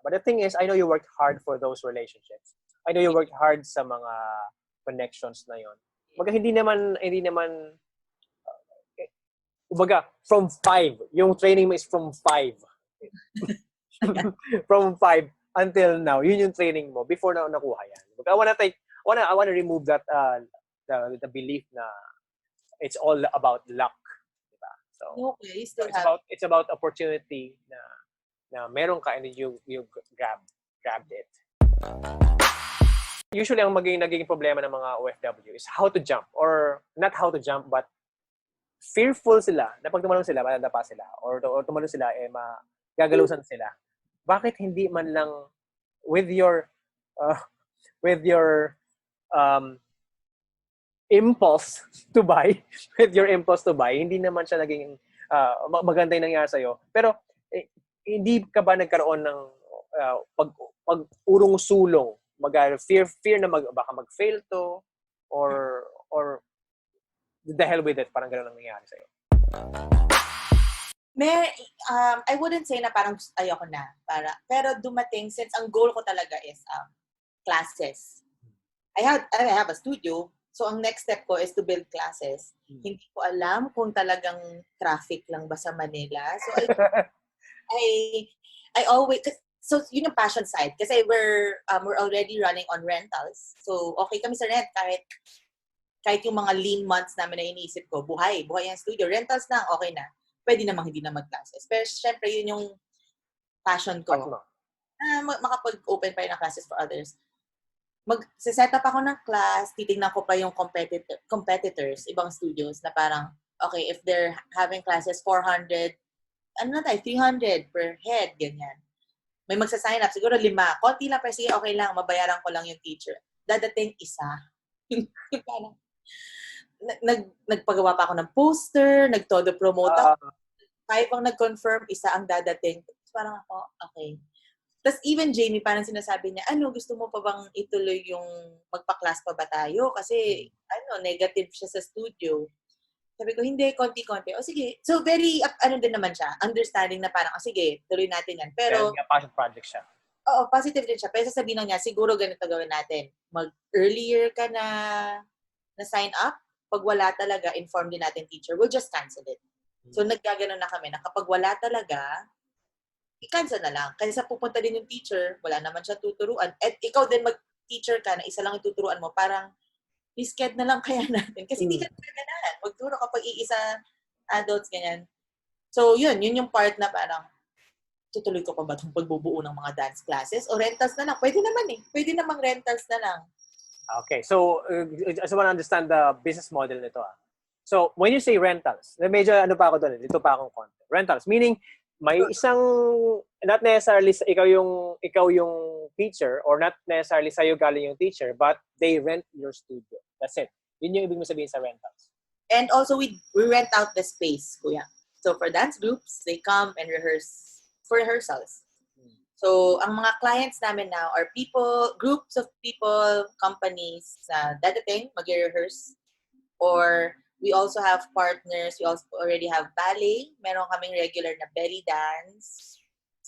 But the thing is, I know you worked hard for those relationships. I know you worked hard sa mga connections na yon. Kumbaga, hindi naman kumbaga, from 5. Yung training mo is from 5. From 5 until now. Yun yung training mo before na nakuha yan. Kumbaga, I wanna remove that the belief na it's all about luck. Diba? So, it's about opportunity na meron ka and you grabbed it. Usually, ang nagiging problema ng mga OFW is how to jump. Or not how to jump, but fearful sila na pag tumalon sila, madadapa sila. Or tumalon sila, gagalusan sila. Bakit hindi man lang with your impulse to buy, hindi naman siya naging maganda yung nangyari sa'yo. Pero, hindi ka ba nagkaroon ng pag-urong-sulong? Fear na baka mag-fail to or dahil with it, parang gano'n ang nangyari sa'yo? I wouldn't say na parang ayoko na. Pero dumating, since ang goal ko talaga is classes. I have a studio, so ang next step ko is to build classes. Hindi ko alam kung talagang traffic lang ba sa Manila. So I always, so yun yung passion side. Kasi we're already running on rentals. So okay kami sa rent kahit yung mga lean months namin na iniisip ko, buhay ang studio. Rentals lang, okay na. Pwede namang hindi na mag-classes. Pero syempre, yun yung passion ko. Passion mo. Makapag-open pa rin ng classes for others. Mag-set up ako ng class, titignan ko pa yung competitors, ibang studios na parang, okay, if they're having classes 400, 300 per head, ganyan. May magsa-sign up, siguro 5. Konti lang, pero sige, okay lang, mabayaran ko lang yung teacher. Dadating isa. Parang, nagpagawa pa ako ng poster, nagtodo promote ako. 5 ang nag-confirm, isa ang dadating. Parang ako, okay. Tapos even Jamie, parang sinasabi niya, gusto mo pa bang ituloy yung magpa-class pa ba tayo? Kasi, negative siya sa studio. Sabi ko, hindi, konti-konti. O sige. So, very, din naman siya, understanding na parang, sige, tuloy natin yan. Pero, passion project siya. Oo, positive din siya. Pero sasabihin niya, siguro ganito gawin natin. Mag-earlier ka na sign up. Pag wala talaga, inform din natin teacher. We'll just cancel it. So, naggaganon na kami na kapag wala talaga, i-cancel na lang. Kasi sa pupunta din yung teacher, wala naman siya tuturuan. At ikaw din mag-teacher ka na isa lang yung tuturuan mo, parang risked na lang kaya natin. Kasi hindi ka ganahan. Magturo kapag iisa adults, ganyan. So, yun yung part na parang, tutuloy ko pa ba itong pagbubuo ng mga dance classes? O rentals na lang? Pwede naman eh. Pwede namang rentals na lang. Okay. So, I just want to understand the business model nito. So, when you say rentals, medyo pa ako doon. Dito pa akong konti. Rentals, meaning, may isang, not necessarily ikaw yung teacher or not necessarily sa'yo galing yung teacher, but they rent your studio. That's it. Yun yung ibig mo sabihin sa rentals. And also, we rent out the space, kuya. So, for dance groups, they come and rehearse for rehearsals. So, ang mga clients namin now are groups of people, companies na dadating, mag-rehearse. Or, we also have partners. We also already have ballet. Meron kaming regular na belly dance.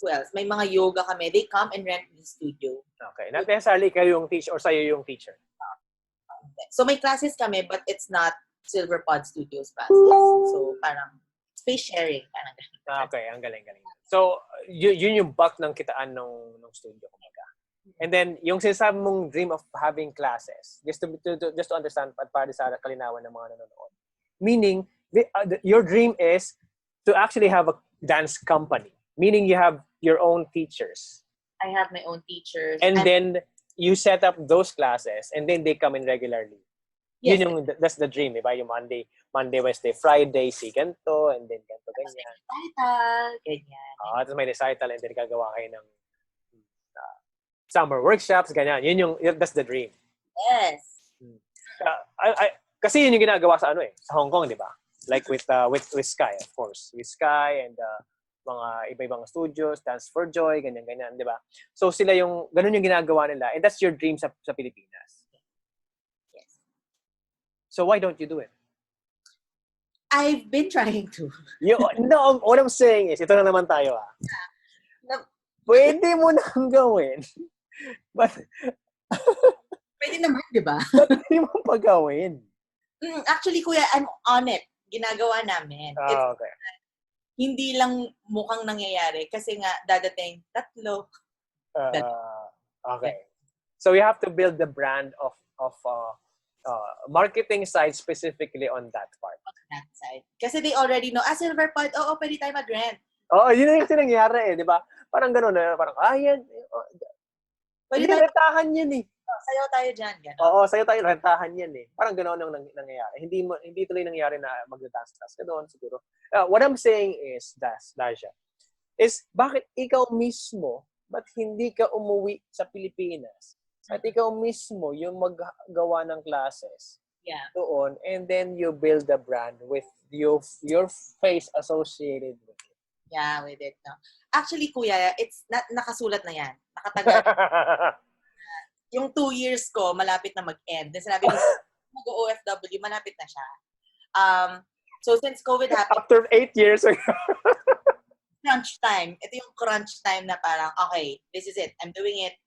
Who else? May mga yoga kami. They come and rent the studio. Okay. Not necessarily kayo yung teacher or sa'yo yung teacher. So, may classes kami, but it's not Silver Pod Studios classes. So, parang space sharing. Parang okay. Ang galing. So, yun yung bulk ng kitaan ng studio. And then, yung sinasabi mong dream of having classes, just to understand at para sa kalinawan ng mga nanonood. Meaning, your dream is to actually have a dance company. Meaning, you have your own teachers. I have my own teachers. And then, you set up those classes and then they come in regularly. Yes. That's the dream, diba? Yung Monday, Wednesday, Friday, si ganito, and then ganito, ganyan. Recital, ganyan. Tapos may recital and then gagawa kayo ng summer workshops, ganyan. That's the dream. Yes. Kasi yun yung ginagawa sa sa Hong Kong, di ba? Like with Sky, of course. With Sky and mga iba-ibang studios, Dance for Joy, ganyan, di ba? So sila ganun yung ginagawa nila and that's your dream sa Pilipinas. Yes. So why don't you do it? I've been trying to. No, what I'm saying is, ito na naman tayo Pwede mo nang gawin. But, pwede naman, di ba? Ba't hindi mo pa gawin? Actually, kuya, I'm on it. Ginagawa namin. Okay. Hindi lang mukhang nangyayari kasi nga dadating 3. Okay. So you have to build the brand of marketing side specifically on that part. On that side. Kasi they already know, Silver Pod, pwede tayo mag-rent. Yun yung nangyari di ba? Parang gano'n parang, yan. Pwede tayo rentahan yan Sayaw tayo dyan. Gano'n. Oo, sayo tayo, rentahan yan Parang gano'n ang nangyayari. Hindi tuloy nangyari na mag-dance class ka doon, siguro. What I'm saying is, Dazha, is bakit ikaw mismo, ba't hindi ka umuwi sa Pilipinas? At ikaw mismo yung maggawa ng classes doon, and then you build the brand with your face associated with it. Yeah, with it. No. Actually, kuya, it's nakasulat na yan. Nakatagal. Yung 2 years ko, malapit na mag-end. Then sinabi ko, mag-OFW, malapit na siya. So, since COVID happened... After 8 years ago. crunch time. Ito yung crunch time na parang, okay, this is it. I'm doing it.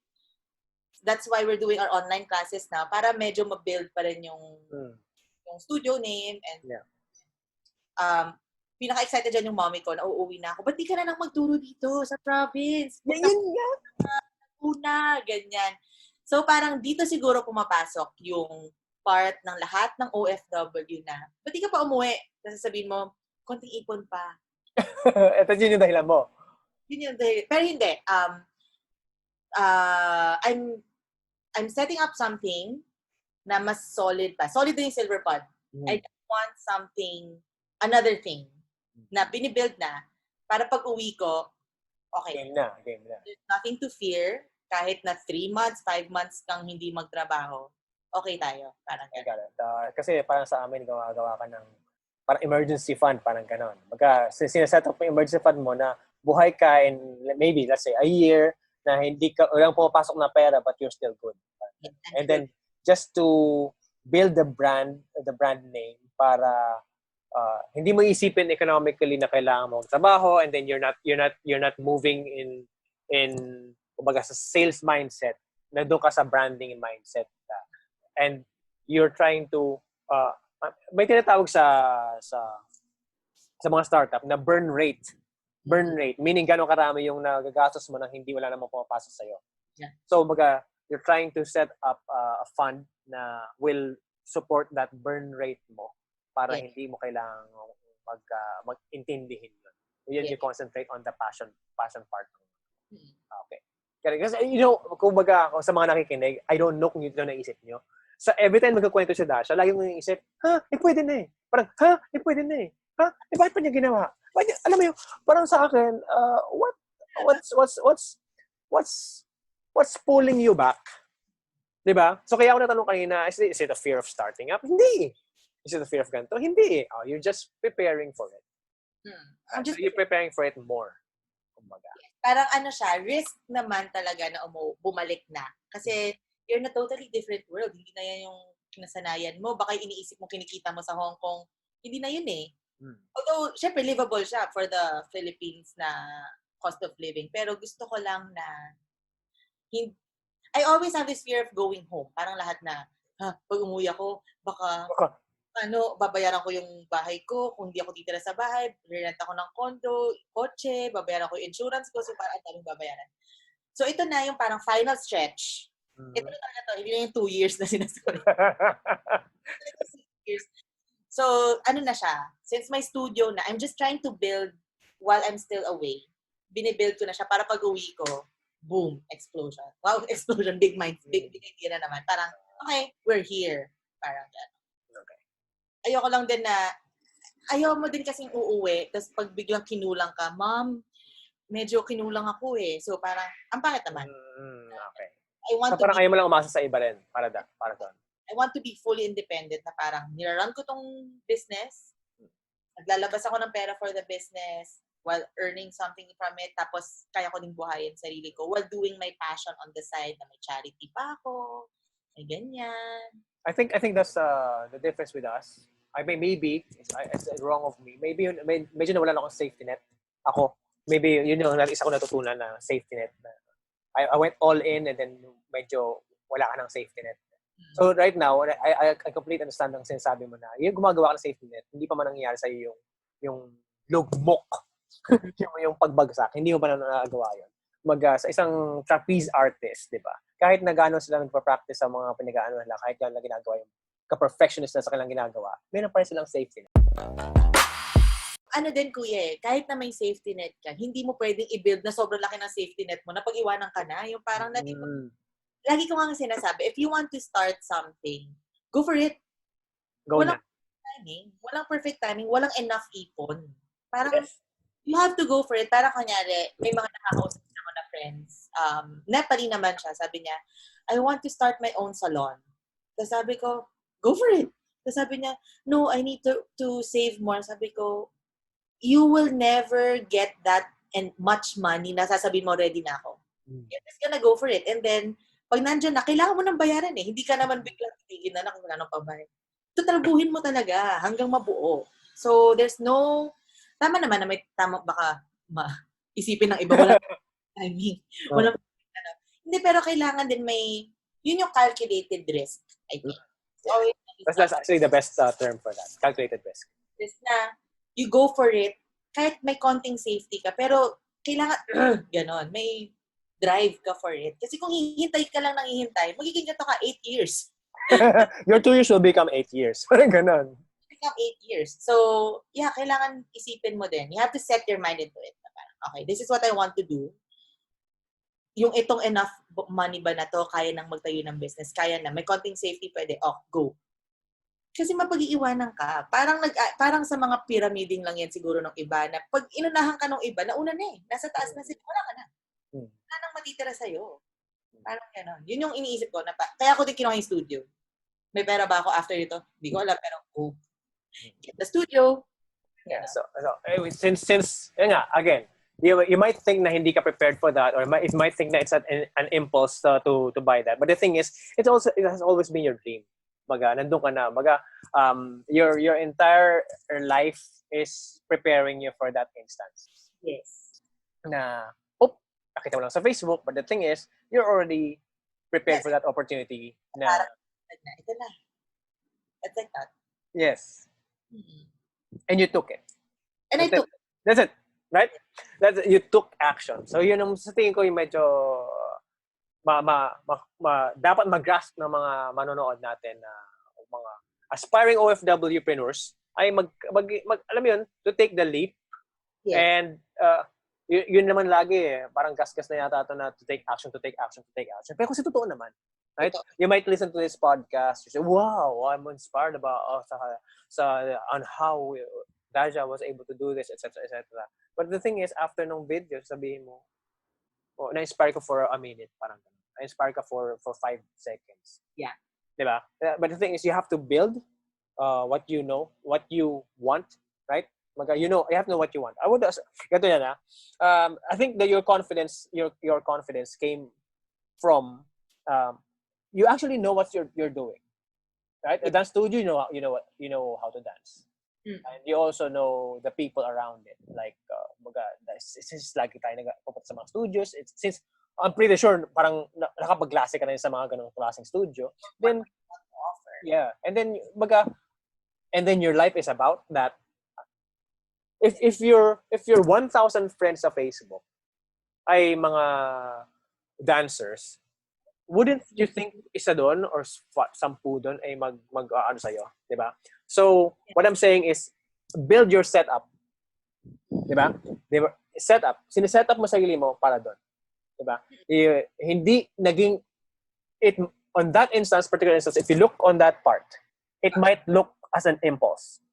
That's why we're doing our online classes now para medyo ma-build pa rin yung studio name. And pinaka-excited dyan yung mommy ko na uuwi na ako. Ba't di ka na lang magturo dito sa province? Ganyan nga. Una, ganyan. So parang dito siguro pumapasok yung part ng lahat ng OFW na, ba't di ka pa umuwi? Kasi sabihin mo, konting ipon pa. Ito yun yung dahilan mo. Yun yung pero hindi. I'm setting up something na mas solid pa. Solid din yung silver pod. I don't want another thing na binibuild na para pag uwi ko, okay. Game na. There's nothing to fear. Kahit na 3 months, 5 months kang hindi magtrabaho, okay tayo. Parang I got it. Kasi parang sa amin, gawa ka ng parang emergency fund, parang ganon. Sinaset up yung emergency fund mo na buhay ka in maybe, let's say, a year na hindi ka, walang pumapasok na pera but you're still good. And then, just to build the brand name para hindi mo isipin economically na kailangan mo trabaho and then you're not moving in kumbaga sa sales mindset na doon ka sa branding mindset and you're trying to may tinatawag sa mga startup na burn rate meaning gano'ng karami yung nagagastos mo nang hindi wala namang pumapasok sa iyo. So kumbaga you're trying to set up a fund na will support that burn rate mo para hindi mo kailangang mag-intindihin yun. You concentrate on the passion part. Okay. Kasi, kumbaga ako sa mga nakikinig, I don't know kung ito naisip nyo. So, every time magkakwento si Dasha, lagi mo naisip, pwede na eh. Parang, pwede na eh. Bakit pa niya ginawa? Alam mo yun, parang sa akin, what's pulling you back? Diba? So, kaya ako natanong kanina, is it a fear of starting up? Hindi. Is it a fear of ganito? Hindi. You're just preparing for it. You're preparing for it more. Kumbaga. Parang siya, risk naman talaga na bumalik na. Kasi you're in a totally different world. Hindi na yan yung kinasanayan mo. Baka iniisip mo kinikita mo sa Hong Kong. Hindi na yun eh. Although, syempre, livable siya for the Philippines na cost of living. Pero gusto ko lang na I always have this fear of going home. Parang lahat na, pag umuwi ako, baka babayaran ko yung bahay ko, kung hindi ako titira sa bahay, rent ako ng condo, kotse, babayaran ko yung insurance ko, so parang ang daming babayaran. So ito na yung parang final stretch. Ito na talaga to, hindi na yung 2 years na sinasabi. 6 years. So, na siya, since my studio na, I'm just trying to build while I'm still away. Binibuild ko na siya para pag uwi ko, boom, explosion. Wow, explosion, big minds, big idea na naman. Parang, okay, we're here. Parang gano'n. Ayoko lang din na, ayaw mo din kasing uuwi, tapos pag biglang kinulang ka, Mom, medyo kinulang ako eh. So parang, ang pangit naman. Okay. Parang ayaw mo lang umasa sa iba rin, para doon. I want to be fully independent na parang, nirarun ko tong business, naglalabas ako ng pera for the business, while earning something from it, tapos kaya ko din buhayin sarili ko, while doing my passion on the side, na may charity pa ako, may ganyan. I think that's the difference with us. I mean, maybe it's wrong of me. Maybe medyo nawalan akong safety net. Ako, maybe yun yung isa ko natutunan na safety net. I went all in and then medyo wala ka ng safety net. So right now, I completely understand ang sinasabi mo na yung gumagawa ka ng safety net, hindi pa man nangyayari sa iyo yung lugmok, yung pagbagsak, hindi mo pa nagagawa yun. Sa isang trapeze artist, di ba? Kahit na gano'n sila nagpa-practice sa mga pinag-aano nila, kahit gano'n na ginagawa yung ka-perfectionist na sa kanilang ginagawa, meron pa rin silang safety net. Din, kuya kahit na may safety net ka, hindi mo pwedeng i-build na sobrang laki ng safety net mo na pag-iwanan ka na. Yung parang lagi ko nga sinasabi, if you want to start something, go for it. Walang perfect timing, walang enough ipon. Parang, you have to go for it. Parang kunyari, may mga nakakausap ako na friends. Nepali naman siya. Sabi niya, I want to start my own salon. Tapos sabi ko, go for it. Tapos sabi niya, no, I need to save more. Sabi ko, you will never get that and much money na sasabihin mo, ready na ako. You're just gonna go for it. And then, pag nandyan na, kailangan mo ng bayaran eh. Hindi ka naman biglang titigil na kung wala nang pabayad. Tutalbuhin mo talaga hanggang mabuo. So, there's no... Tama naman na may baka isipin ng iba walang timing. Walang hindi, pero kailangan din yun yung calculated risk, I think. So, that's actually the best term for that. Calculated risk. Risk na you go for it, kahit may konting safety ka, pero kailangan, ganon, may drive ka for it. Kasi kung hihintay ka lang magiging gato ka 8 years. Your 2 years will become 8 years. Parang ganon. Become 8 years. So, yeah, kailangan isipin mo din. You have to set your mind into it. Okay, this is what I want to do. Yung itong enough money ba na to, kaya nang magtayo ng business, kaya na, may konting safety, pwede, go. Kasi mapag-iiwanan ka. Parang sa mga pyramiding lang yan siguro ng iba na pag inunahan ka ng iba, nauna na nasa taas na sila, wala ka na. Wala nang matitira sa'yo. Parang gano'n. Yun yung iniisip ko. Kaya ako din kinuha yung studio. May pera ba ako after ito? Hindi ko alam, pero get the studio. Yeah. So anyway, since yun nga, again, you might think na hindi ka prepared for that, or it might think na it's an impulse to buy that. But the thing is, it has always been your dream. Nandun ka na. Your entire life is preparing you for that instance. Yes. Na, nakita mo lang sa Facebook, but the thing is, you're already prepared for that opportunity. Ito na. It's like that. Yes. Mm-hmm. And you took it. And I took it. That's it. Right? You took action. So yun ang sa tingin ko yung medyo dapat mag-grasp ng mga manonood natin na mga aspiring OFWpreneurs ay alam mo yun, to take the leap. Yes. And yun naman lagi parang gasgas na yata ito na to take action. Pero kasi totoo naman. Right? Ito. You might listen to this podcast, you say, wow, I'm inspired about on how Dazha was able to do this, etc., etc. But the thing is, after nung video, sabihin mo, na-inspire ko for a minute, parang ganun. Na-inspire ka for 5 seconds. Yeah. Diba? But the thing is, you have to build what you know, what you want, right? You have to know what you want. I would ganito yan, I think that your confidence came from you actually know what you're doing, right? A dance studio, you know how to dance. And you also know the people around it. Like, since lagi tayo nagpupunta sa mga studios, since I'm pretty sure parang nakapag-klase ka na sa mga ganong klaseng studio, then, yeah, and then your life is about that. If your 1,000 friends sa Facebook ay mga dancers, wouldn't you think isa doon or 10 doon ay mag-ano sa'yo, di ba? So, what I'm saying is, build your setup. Di ba? Setup. Siniset up mo sarili mo para doon. Di ba? Hindi naging, on that particular instance, if you look on that part, it might look as an impulse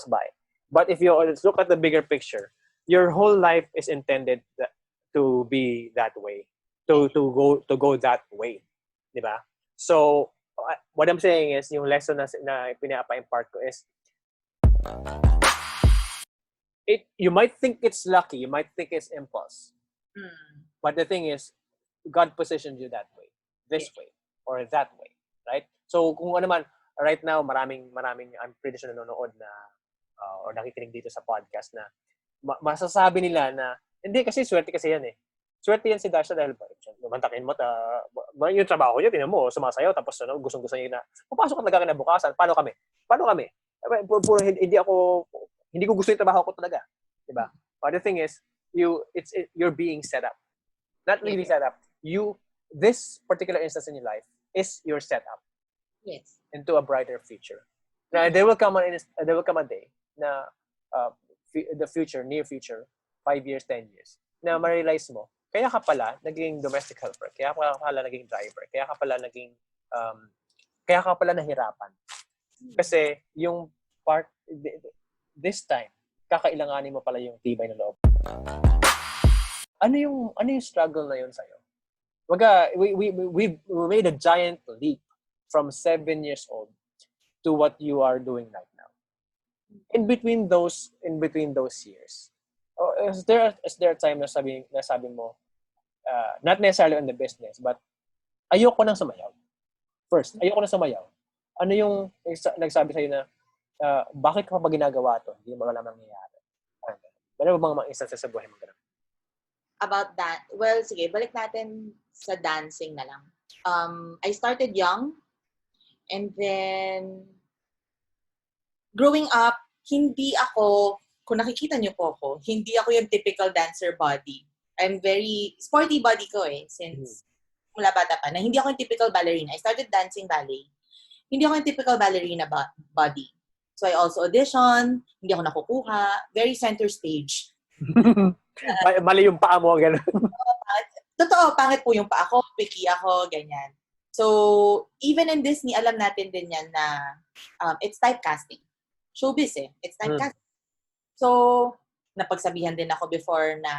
buy. But if you look at the bigger picture, your whole life is intended to be that way. To go that way, di ba? So what I'm saying is yung lesson na pinapa-impart ko is you might think it's lucky, you might think it's impulse, but the thing is God positioned you that way, this way or that way, right? So kung ano man right now, maraming I'm pretty sure nanonood na or nakikinig dito sa podcast na masasabi nila na hindi kasi swerte kasi yan eh. Swerte yan si Dazha dahil mantakin mo, yung trabaho niya, tinan mo, sumasayaw, tapos gustong-gusto niya na, papasok ka talaga kinabukasan, paano kami? Hindi ko gusto yung trabaho ko talaga. Diba? But the thing is, you're being set up. Not really set up. This particular instance in your life is your setup. Yes. Into a brighter future. Now, there will come a day na the future, near future, 5 years, 10 years, na ma-realize mo, kaya ka pala naging domestic helper, kaya ka pala naging driver, kaya ka pala nahirapan. Kasi yung part, this time, kakailanganin mo pala yung tibay ng loob. Ano yung struggle na yun sa'yo? We made a giant leap from 7 years old to what you are doing right now. In between those years, is there a time na sabi mo, not necessarily on the business, but ayoko nang sumayaw. First, ayoko nang sumayaw. Ano yung nagsabi sa'yo na, bakit ka pa ginagawa ito? Hindi mo alam ang nangyayari. Meron ba mga instances sa buhay mo ganun? About that, well, sige, balik natin sa dancing na lang. I started young, and then, growing up, hindi ako, kung nakikita niyo po ako, hindi ako yung typical dancer body. I'm very sporty body ko since mula bata pa, na hindi ako yung typical ballerina. I started dancing ballet. Hindi ako yung typical ballerina body. So I also audition, hindi ako nakukuha, very center stage. Mali yung paa mo, gano'n. Totoo, pangit po yung pa ako, picky ako, ganyan. So, even in Disney, alam natin din yan na it's typecasting. Showbiz it's typecasting. So, napagsabihan din ako before na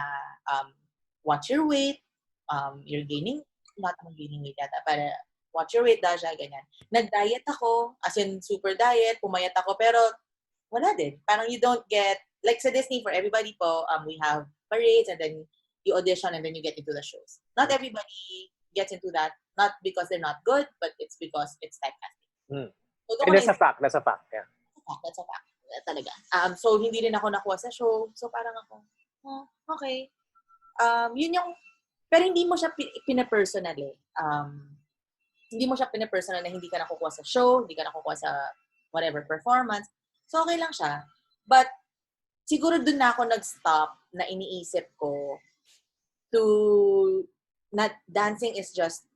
watch your weight, you're gaining, not gaining weight yata, para watch your weight, Dazha, ganyan. Nag-diet ako, as in super diet, pumayat ako, pero wala din. Parang you don't get, like sa Disney, for everybody po, we have parades and then you audition and then you get into the shows. Not everybody gets into that, not because they're not good, but it's because it's typecasting. So, And that's a fact. That's a fact. Yeah. That's a fact. Talaga. So, hindi rin ako nakuha sa show. So, parang ako, okay. Yun yung, pero hindi mo siya pinapersonal hindi mo siya pinapersonal na hindi ka nakukuha sa show, hindi ka nakukuha sa whatever performance. So, okay lang siya. But, siguro dun na ako nag-stop na iniisip ko na dancing is just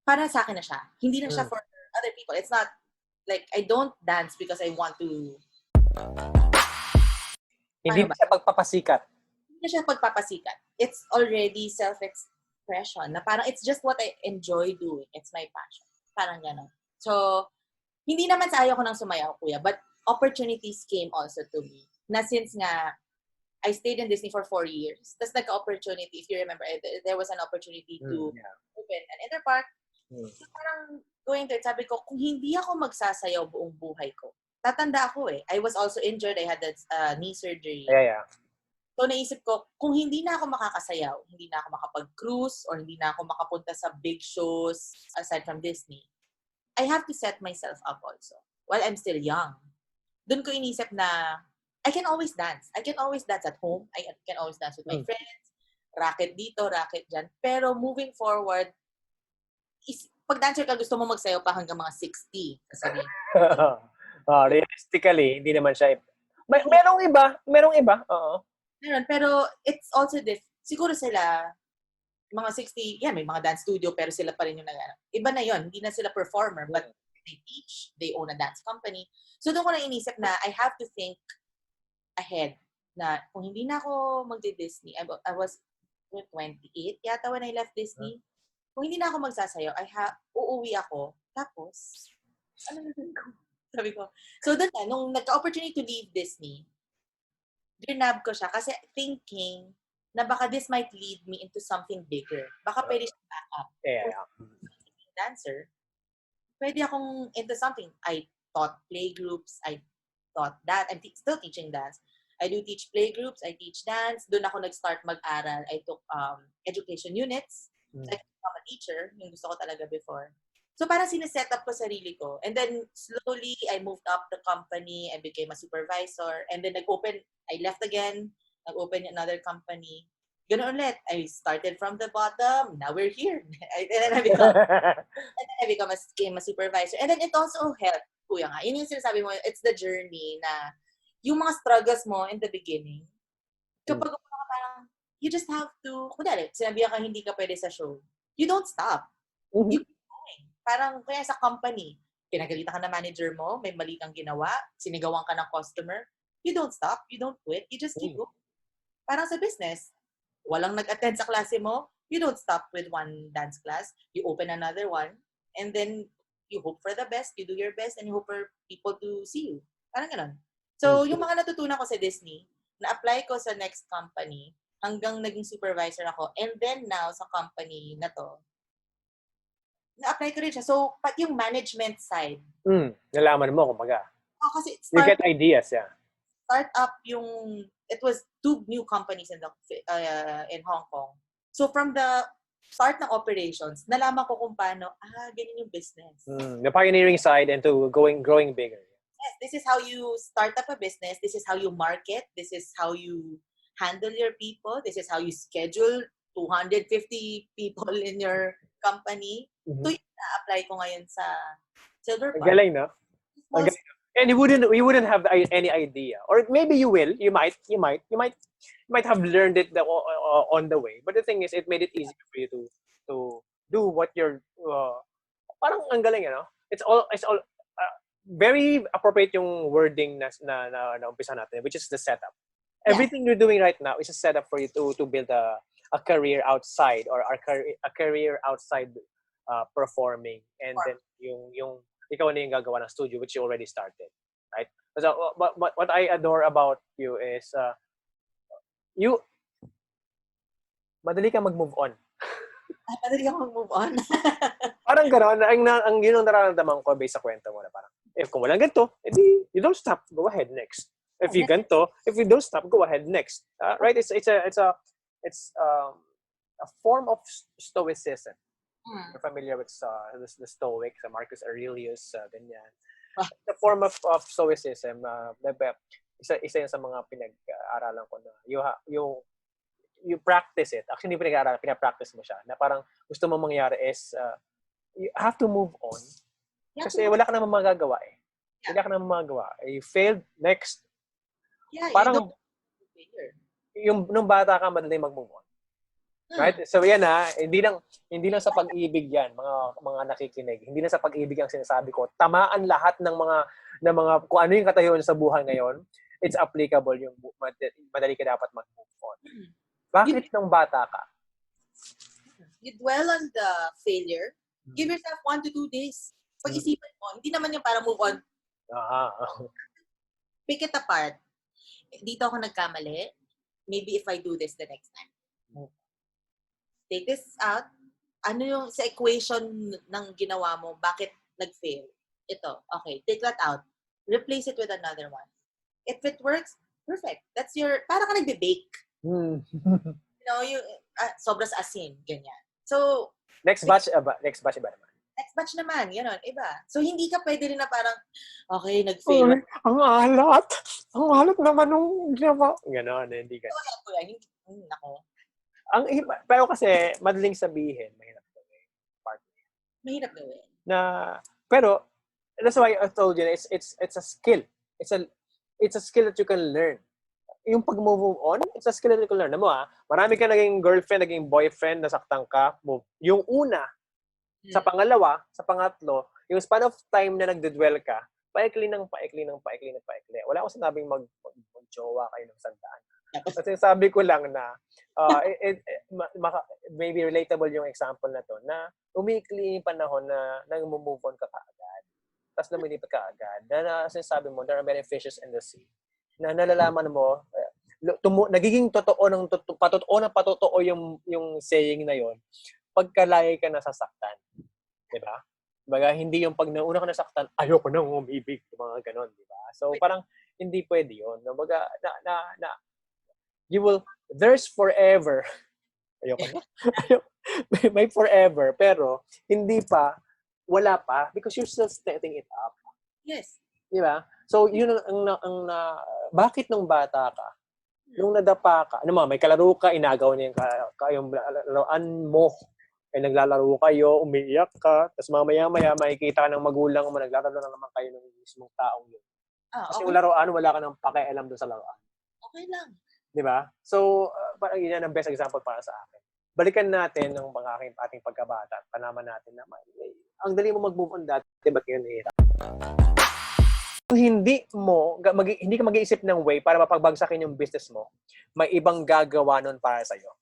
para sa akin na siya. Hindi na siya for other people. It's not like I don't dance because I want to. Hindi na siya pagpapasikat. Hindi na siya pagpapasikat. It's already self-expression. Na parang it's just what I enjoy doing. It's my passion. Parang gano'n. So, hindi naman sa ayaw ko ng sumayaw, kuya. But opportunities came also to me. Na since nga, I stayed in Disney for 4 years. Tapos nagka-opportunity, if you remember, there was an opportunity to open an interpark. So parang going to it, sabi ko, kung hindi ako magsasayaw buong buhay ko, tatanda ako I was also injured. I had that knee surgery. Yeah. So naisip ko, kung hindi na ako makakasayaw, hindi na ako makapag-cruise, or hindi na ako makapunta sa big shows aside from Disney, I have to set myself up also while I'm still young. Doon ko inisip na I can always dance. I can always dance at home. I can always dance with my friends. Racket dito, racket dyan. Pero moving forward, pag dancer ka, gusto mo magsayaw pa hanggang mga 60. Sasabihin. Realistically, hindi naman siya. Merong iba. Oo. Meron, pero it's also siguro sila, mga 60, may mga dance studio, pero sila pa rin yung iba na yon. Hindi na sila performer, but they teach, they own a dance company. So doon ko na inisip na I have to think ahead na kung hindi na ako magdi-Disney, I was 28 yata when I left Disney. Kung hindi na ako magsasayaw, uuwi ako. Tapos, ano na ko? Sabi ko. So doon na, nung nagka-opportunity to leave Disney, grinab ko siya kasi thinking na baka this might lead me into something bigger. Baka pwede siya back up. Yeah. Dancer, pwede akong into something. I taught playgroups, I taught that. I'm still teaching dance. I do teach playgroups, I teach dance. Doon ako nag-start mag-aral. I took education units. So I became a teacher, yung gusto ko talaga before. So parang sineset up ko sarili ko. And then slowly, I moved up the company. I became a supervisor. And then I left again. Nag-open another company. Ganun ulit. I started from the bottom. Now we're here. And then I became a supervisor. And then it also helped. Kuya nga, yun yung sinasabi mo, it's the journey na yung mga struggles mo in the beginning, kapag parang, you just have to, kundari, sinabihan ka hindi ka pwede sa show, you don't stop. You keep going. Parang, kaya sa company, pinagalitan ka na manager mo, may mali kang ginawa, sinigawan ka ng customer, you don't stop, you don't quit, you just keep going. Parang sa business, walang nag-attend sa klase mo, you don't stop with one dance class, you open another one, and then you hope for the best, you do your best, and you hope for people to see you. Parang ganun. So, yung mga natutunan ko sa Disney, na-apply ko sa next company, hanggang naging supervisor ako, and then now, sa company na to, na-apply ko rin siya. So, pati yung management side. Nalaman mo, kumbaga. Kasi you get ideas, Start up it was 2 new companies in Hong Kong. So, from the start ng operations, nalaman ko kung paano, ganyan yung business. The pioneering side and to growing bigger. Yes, this is how you start up a business. This is how you market. This is how you handle your people. This is how you schedule 250 people in your company. So, yun na-apply ko ngayon sa Silver Park. Galing, no? And you wouldn't have any idea. Or maybe you will. You might have learned it on the way. But the thing is, it made it easier for you to do what you're, parang ang galing, It's all, very appropriate yung wording na umpisa natin, which is the setup. Yeah. Everything you're doing right now is a setup for you to build a career outside or a career outside performing, and then yung ikaw na yung gagawa ng studio, which you already started, right? So what I adore about you is you madali ka mag-move on. Madali ako mag-move on. Parang gano'n, ang yun ang nararamdaman ko based sa kwento mo na parang, kung walang ganito, edi you don't stop, go ahead next. If you ganito, if you don't stop, go ahead next. Right? It's a form of stoicism. You're familiar with the Stoics, Marcus Aurelius, ganyan. The form of stoicism, isa yun sa mga pinag-aaralan ko na you practice it. Actually, hindi pinag-aaralan, pinapractice mo siya. Na parang gusto mo mangyari is you have to move on. Kasi wala ka naman magagawa eh. Wala ka naman magagawa. You failed, next. Yeah, parang nung bata ka, madali mag-move on. Right? So yan hindi lang sa pag-ibig yan, mga nakikinig. Hindi lang sa pag-ibig ang sinasabi ko. Tamaan lahat ng mga kung ano yung katayuan sa buhay ngayon, it's applicable yung madali ka dapat mag-move on. Bakit nung bata ka? You dwell on the failure. Give yourself 1 to 2 days. Pag-isipan mo, hindi naman yung para move on. Pick it apart. Dito ako nagkamali. Maybe if I do this the next time. Take this out. Ano yung sa equation ng ginawa mo? Bakit nag-fail? Ito. Okay. Take that out. Replace it with another one. If it works, perfect. That's para ka nagbe-bake. You know, sobras asin. Ganyan. So, next batch iba naman. Next batch naman. Ganon. Iba. So, hindi ka pwede rin na parang, okay, nag-fail. Ang alat. Ang alat naman nung ginawa. Ganon. Hindi ganon. Nako. Pero kasi, madaling sabihin, mahirap gawin. Mahirap gawin. Pero, that's why I told you, it's a skill. It's a skill that you can learn. Yung pag-move on, it's a skill that you can learn. Marami ka naging girlfriend, naging boyfriend, nasaktan ka, move. Yung una, sa pangalawa, sa pangatlo, yung span of time na nagdedwell ka, paikli. Wala akong sinabing mag-jowa kayo ng sandaan. Kasi sabi ko lang na, maybe relatable yung example na to, na umikli yung panahon na nag-move on ka kaagad. Tapos lumilipat ka agad. Na sinasabi mo, there are many fishes in the sea. Na nalalaman mo, nagiging patotoo yung saying na yon pagkalagi ka nasasaktan. Diba? Baga, hindi yung pag nauna ka nasaktan, ayoko nang umibig. Mga ganon, diba? So, parang hindi pwede yun. Baga, there's forever. Ayoko na. May forever, pero hindi pa, wala pa, because you're still setting it up. Yes. Diba? So, yun bakit nung bata ka, nung nadapa ka, may kalaro ka, inagaw niya yung laruan mo, naglalaro kayo, umiiyak ka, tapos mamaya-maya, makikita ka ng magulang mo, naglalaro na naman kayo ng mismong taong yun. Kasi yung laruan, wala ka nang pakialam doon sa laruan. Okay lang. Diba? So, parang yun ang best example para sa akin. Balikan natin ng ating pagkabata, panaman natin na, ang dali mo mag-move on dati, ba't yun nahihirap? Hindi ka mag-iisip ng way para mapagbagsakin yung business mo, may ibang gagawa nun para sa'yo.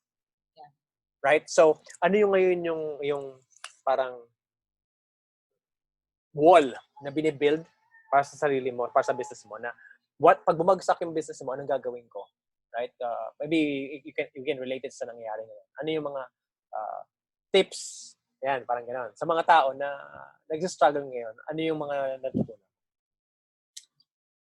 Yeah. Right? So, ano yung ngayon yung parang wall na binibuild para sa sarili mo, para sa business mo, na pag bumagsak yung business mo, anong gagawin ko? Right? Maybe you can relate it sa nangyayari ngayon. Ano yung mga tips? Yan, parang gano'n. Sa mga tao na nag-struggle ngayon, ano yung mga natutunan?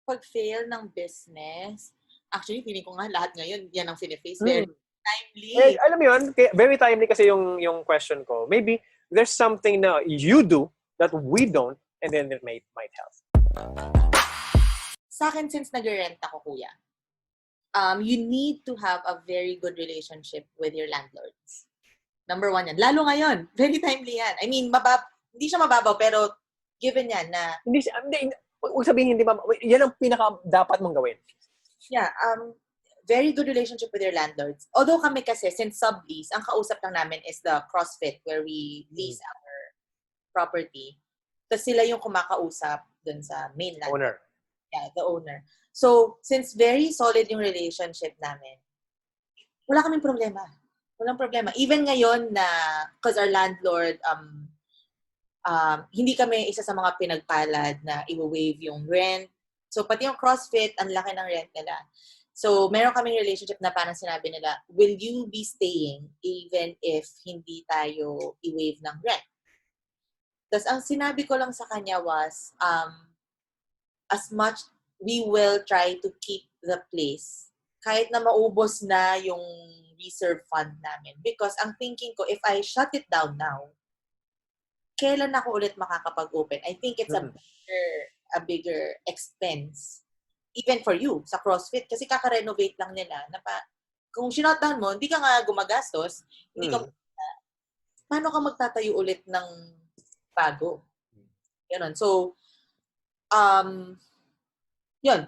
Pag-fail ng business, actually, feeling ko nga lahat ngayon, yan ang finiface. Very timely. Alam mo yun, very timely kasi yung question ko. Maybe there's something na you do that we don't, and then it might help. Sa akin, since nag-rent ako, kuya, you need to have a very good relationship with your landlords. Number 1 yan. Lalo ngayon, very timely yan. I mean, hindi siya mababaw, pero given yan na... Huwag sabihin hindi yan ang pinaka dapat mong gawin. Yeah, very good relationship with your landlords. Although kami kasi, since sublease, ang kausap lang namin is the CrossFit where we lease our property. Tapos sila yung kumakausap dun sa main landlord. Owner. Yeah, the owner. So, since very solid yung relationship namin, wala kaming problema. Walang problema. Even ngayon na, because our landlord, hindi kami isa sa mga pinagpalad na i-waive yung rent. So, pati yung CrossFit, ang laki ng rent nila. So, meron kaming relationship na parang sinabi nila, will you be staying even if hindi tayo i-waive ng rent? Tapos, ang sinabi ko lang sa kanya was, as much we will try to keep the place kahit na maubos na yung reserve fund namin. Because ang thinking ko, if I shut it down now, kailan ako ulit makakapag-open? I think it's a bigger expense. Even for you, sa CrossFit. Kasi kaka-renovate lang nila. Kung shutdown mo, hindi ka nga gumagastos, hindi ka, paano ka magtatayo ulit ng bago? Ganun. So, yun.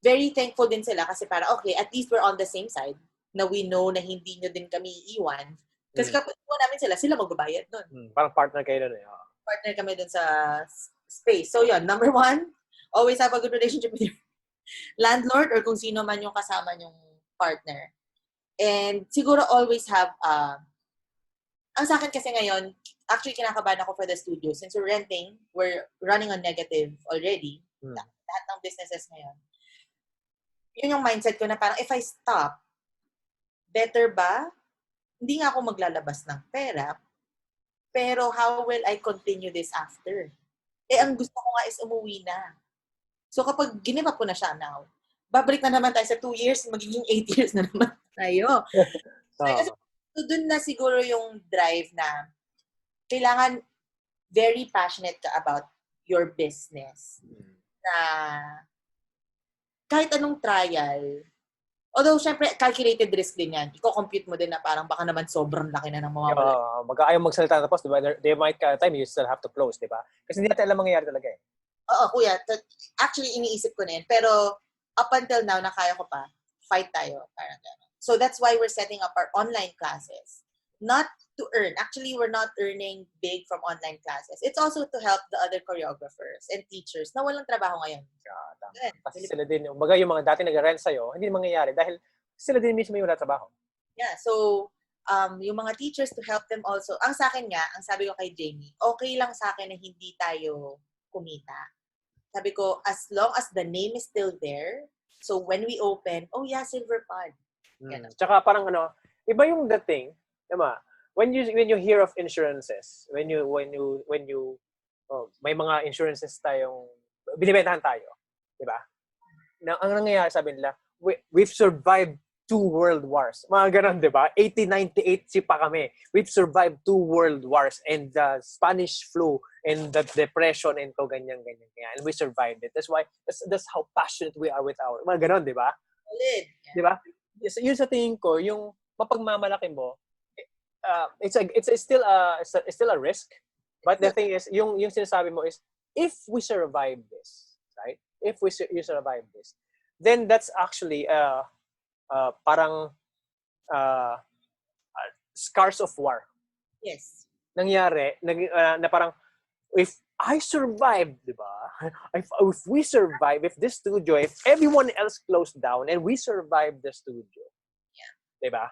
Very thankful din sila kasi para, okay, at least we're on the same side na we know na hindi nyo din kami iiwan. Kasi kapag iwan namin sila magbabayad nun. Parang partner kayo nun eh. Partner kami dun sa space. So yun, number one, always have a good relationship with your landlord or kung sino man yung kasama yung partner. And siguro always have, ang sa akin kasi ngayon, actually kinakabahan ako for the studio. Since we're renting, we're running on negative already. Lahat ng businesses ngayon. Yun yung mindset ko na parang if I stop, better ba? Hindi nga ako maglalabas ng pera, pero how will I continue this after? Ang gusto ko nga is umuwi na. So kapag ginive up ko na siya now, babalik na naman tayo sa 2 years, magiging 8 years na naman tayo. So dun na siguro yung drive na kailangan very passionate ka about your business. Na kahit anong trial, although syempre calculated risk din yan, i-compute mo din na parang baka naman sobrang laki na ng mawawala. Ayaw magsalita tapos, di ba? There might time you still have to close, di ba? Kasi hindi natin alam mangyayari talaga eh. Oo, kuya. Actually, iniisip ko na yun. Pero up until now, nakaya ko pa, fight tayo. Parang gano'n. So that's why we're setting up our online classes. Not to earn. Actually, we're not earning big from online classes. It's also to help the other choreographers and teachers na walang trabaho ngayon. Kasi sila din, baga yung mga dati nag-rent sa'yo, hindi mangyayari dahil sila din mismo yung wala trabaho. Yeah, so yung mga teachers to help them also. Ang sa akin nga, ang sabi ko kay Jamie, okay lang sa akin na hindi tayo kumita. Sabi ko, as long as the name is still there, so when we open, oh yeah, silver pod. Tsaka parang iba yung dating, diba? When you hear of insurances, when you may mga insurances tayong binibentahan tayo, di ba? Ang nangyayari sabi nila, we've survived 2 world wars. Mga ganun, di ba? 1898 pa kami. We've survived 2 world wars and the Spanish flu and the depression and to ganyan. And we survived it. That's why, that's how passionate we are with our, mga ganun, di ba? Solid. Di ba? Yun sa tingin ko, yung mapagmamalaki mo, it's still a risk. But the thing is, yung sinasabi mo is, if we survive this, right? If you survive this, then that's actually parang scars of war. Yes. Nangyari na parang if I survived, di ba? If we survive, if this studio, if everyone else closed down and we survived the studio, di ba?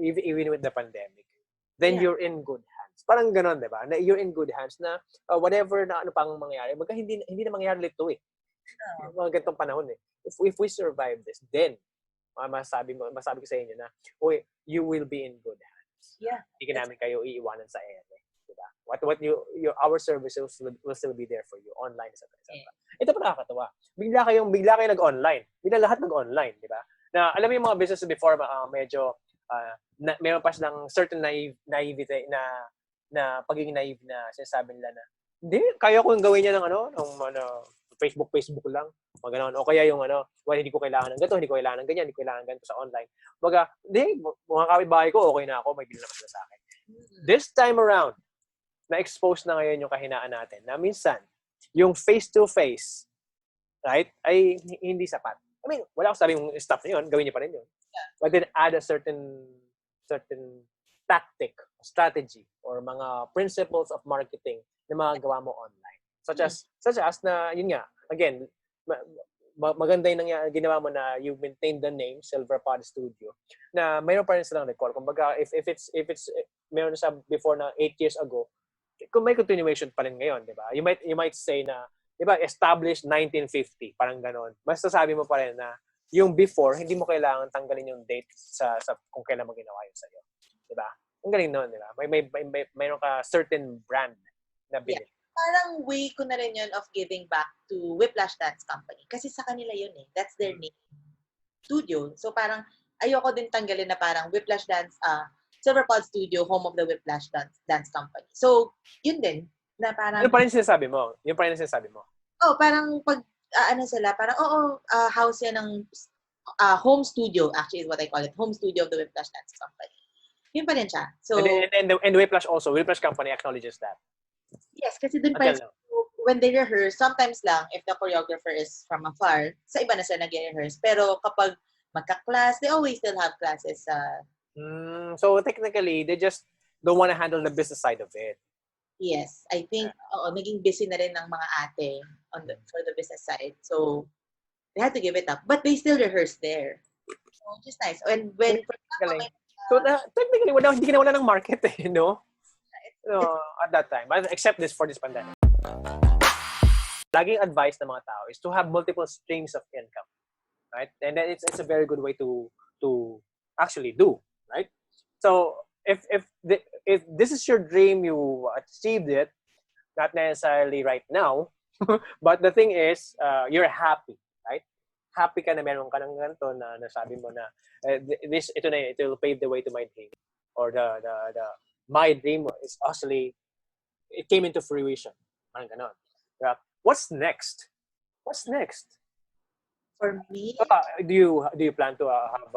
Even with the pandemic, then you're in good hands. Parang ganon, di ba? Na you're in good hands na whatever na ano pang mangyari, hindi na mangyari ulit to eh. Mga ganitong panahon eh. If we survive this, then masabi ko sa inyo na, you will be in good hands. Yeah. Hindi namin kayo iiwanan sa ere. Diba? Our services will still be there for you online, etc. Ito pa nakakatawa. Bigla kayo nag-online. Bigla lahat nag-online, di ba? Na alam mo yung mga business before medyo meron pa silang certain naivete na pagiging naive na sinasabi nila na hindi, kaya ko yung gawin niya ng Facebook lang. Mga o kaya yung hindi ko kailangan ng ganito, hindi ko kailangan ng ganyan, hindi ko kailangan ng ganito sa online. Baga, hindi, mga kapitbahay ko, okay na ako, may bilhin naman sila sa akin. This time around, na-expose na ngayon yung kahinaan natin na minsan, yung face-to-face, right, ay hindi sapat. I mean, wala akong sabing stuff na yun, gawin niyo pa rin yun. But then add a certain tactic, strategy, or mga principles of marketing na magagawa mo online. Such as na, yun nga, again, maganda yung ginawa mo na you maintain the name, Silver Pod Studio, na mayroon pa rin silang record. Kumbaga, if it's meron sa before na 8 years ago, kung may continuation pa rin ngayon, di ba? You might say na, di ba, established 1950, parang ganon. Basta sabi mo pa rin na, yung before, hindi mo kailangan tanggalin yung date sa kung kailan mo ginawa yun sa'yo. Di ba? Ang galing nun, di ba? Mayroon ka certain brand na bilhin. Yeah. Parang way ko na rin yun of giving back to Whiplash Dance Company. Kasi sa kanila yun eh. That's their name. Studio. So parang ayoko din tanggalin na parang Whiplash Dance, Silverpod Studio, home of the Whiplash Dance Company. So, yun din. Na parang... Yung pa rin sinasabi mo. Oh, parang pag, sila, parang, house yan ng home studio, actually is what I call it. Home studio of the Whiplash Dance Company. Yun pa rin siya. So, and Whiplash also. Whiplash Company acknowledges that. Yes, kasi dun pa when they rehearse, sometimes lang, if the choreographer is from afar, sa iba na sila nag-rehearse. Pero kapag magka-class, they always still have classes. So technically, they just don't want to handle the business side of it. Yes, I think naging busy na rin ng mga ate for the business side. So, they had to give it up. But they still rehearse there. So, which is nice. And when... So, technically, hindi ka nawala ng market eh, no? At that time, except for this pandemic. Laging advice ng mga tao is to have multiple streams of income, right? And then it's a very good way to actually do, right? So if this is your dream, you achieved it, not necessarily right now, but the thing is, you're happy, right? Happy ka na meron ka ng ganito na nasabi mo na it will pave the way to my dream, or the my dream is actually, it came into fruition. Parang ganon. Yeah. What's next? For me? Do you plan to have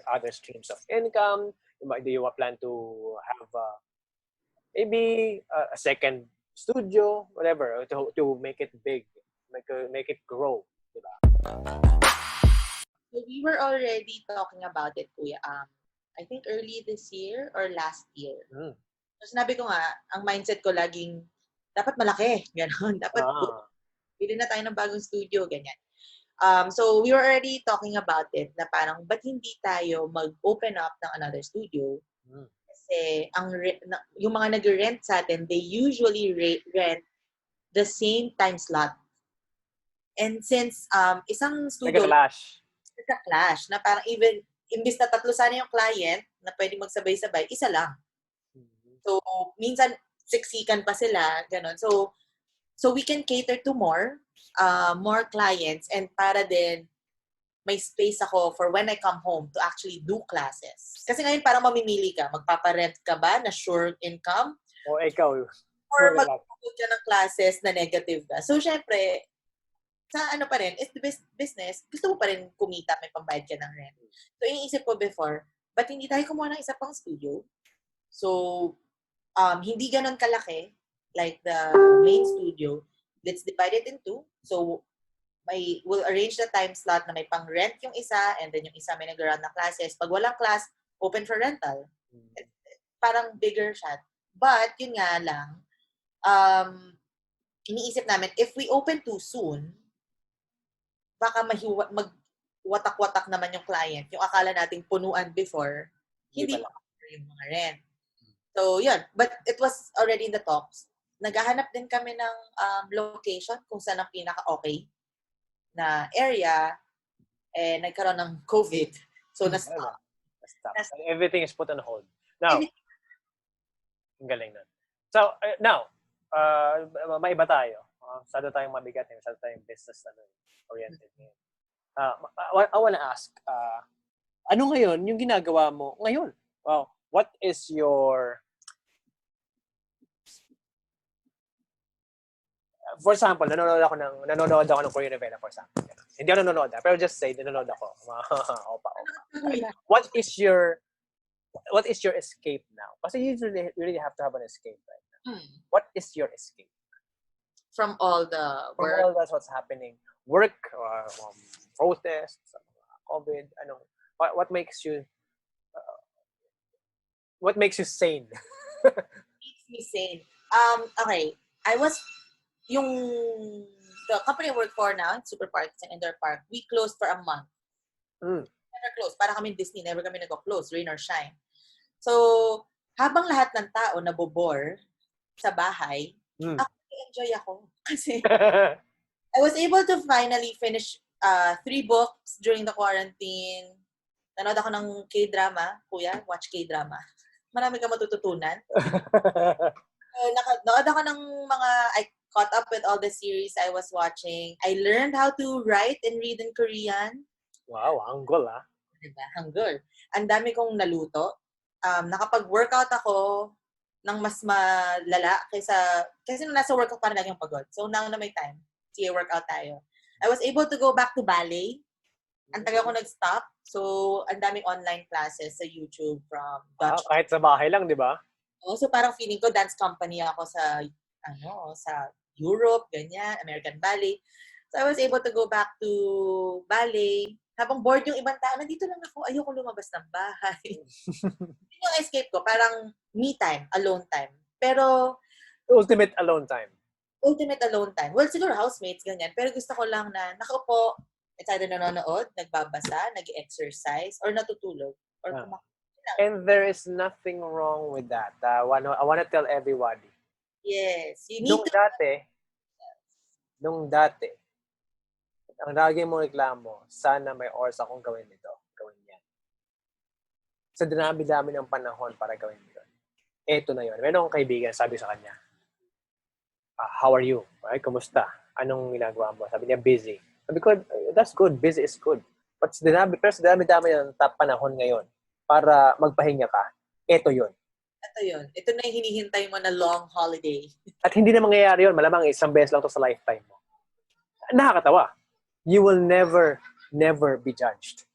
other streams of income? Do you plan to have maybe a second studio, whatever, to make it big, make it grow, diba? So we were already talking about it, Kuya. I think early this year or last year. So sinabi ko nga, ang mindset ko laging, dapat malaki. Ganon. Dapat, pili na tayo ng bagong studio. Ganyan. So we were already talking about it na parang, ba't hindi tayo mag-open up ng another studio? Kasi yung mga nag-rent sa atin, they usually rent the same time slot. And since isang studio... Nagka-clash. Na parang even, imbis na 3 sana yung client na pwede magsabay-sabay, isa lang. So, minsan, siksikan pa sila, gano'n. So we can cater to more clients, and para din may space ako for when I come home to actually do classes. Kasi ngayon parang mamimili ka, magpaparent ka ba na sure income? O ikaw. Or magpapagod ka ng classes na negative ka. So, syempre, sa ano pa rin, it's the business, gusto mo pa rin kumita, may pambayad ka ng rent. So, iniisip ko before, ba't hindi tayo kumuha ng isa pang studio? So, hindi ganon kalaki, like the main studio. Let's divide it in 2. So, we'll arrange the time slot na may pang-rent yung isa, and then yung isa may nag-run na classes. Pag walang class, open for rental. Parang bigger shot. But, yun nga lang, iniisip namin, if we open too soon, baka magwatak-watak naman yung client. Yung akala nating punuan before, hindi pa yung mga rent. So, yun. But it was already in the talks. Naghahanap din kami ng location kung saan ang pinaka-okay na area. Nagkaroon ng COVID. So, na-stop. Everything is put on hold. Now, ang galing nun. So, now, maiba tayo. Masyado tayong mabigat, masyado tayong business-oriented. I wanna ask, ano ngayon yung ginagawa mo ngayon? Wow. What is your... For example, nanonood ako ng Korean novela, for example. Hindi ako nanonood, pero just say, nanonood ako. Opa. What is your escape now? Kasi you really have to have an escape right now. What is your escape? From all the work? From all that's what's happening. Work, protests, COVID, what makes you sane? Makes me sane. Okay. I was yung the company I work for now, Super Parks and Indoor Park, we closed for a month. Never closed. Para kami Disney, never kami nag-close, rain or shine. So, habang lahat ng tao nabobore sa bahay, ako enjoy ako. Kasi I was able to finally finish 3 books during the quarantine. Nanood ako ng K-drama. Kuya, watch K-drama. Marami ka matututunan. Nanood ako ng I caught up with all the series I was watching. I learned how to write and read in Korean. Wow, Hangul Diba? Hangul. Ang dami kong naluto. Nakapag-workout ako ng mas malala kasi nung nasa workout pa na laging pagod. So, now na may time, sige, workout tayo. I was able to go back to ballet. Ang tagal ko nag-stop. So, ang daming online classes sa YouTube from Dutch. Kahit sa bahay lang, di ba? So, parang feeling ko dance company ako sa Europe, ganyan, American Ballet. So, I was able to go back to ballet. Habang bored yung ibang tao, nandito lang ako, ayoko lumabas ng bahay. Yun yung escape ko, parang me time, alone time. Pero, ultimate alone time. Well, siguro housemates, ganyan. Pero gusto ko lang na nakaupo, it's either nanonood, nagbabasa, nag-exercise, or natutulog. Or And there is nothing wrong with that. I wanna tell everybody. Yes. You need Nung dati, ang lagi mo reklamo, sana may oras akong gawin yan. Sa dinami-dami ng panahon para gawin yun. Eto na yun. Meron akong kaibigan, sabi sa kanya, how are you? Ay, kumusta? Anong ginagawa mo? Sabi niya, busy. Sabi ko, that's good. Busy is good. But sa dinami-dami ng panahon ngayon para magpahinga ka, eto yun. Ito na yung hinihintay mo na long holiday. At hindi na mangyayari yun. Malamang isang beses lang to sa lifetime mo. Nakakatawa. You will never be judged.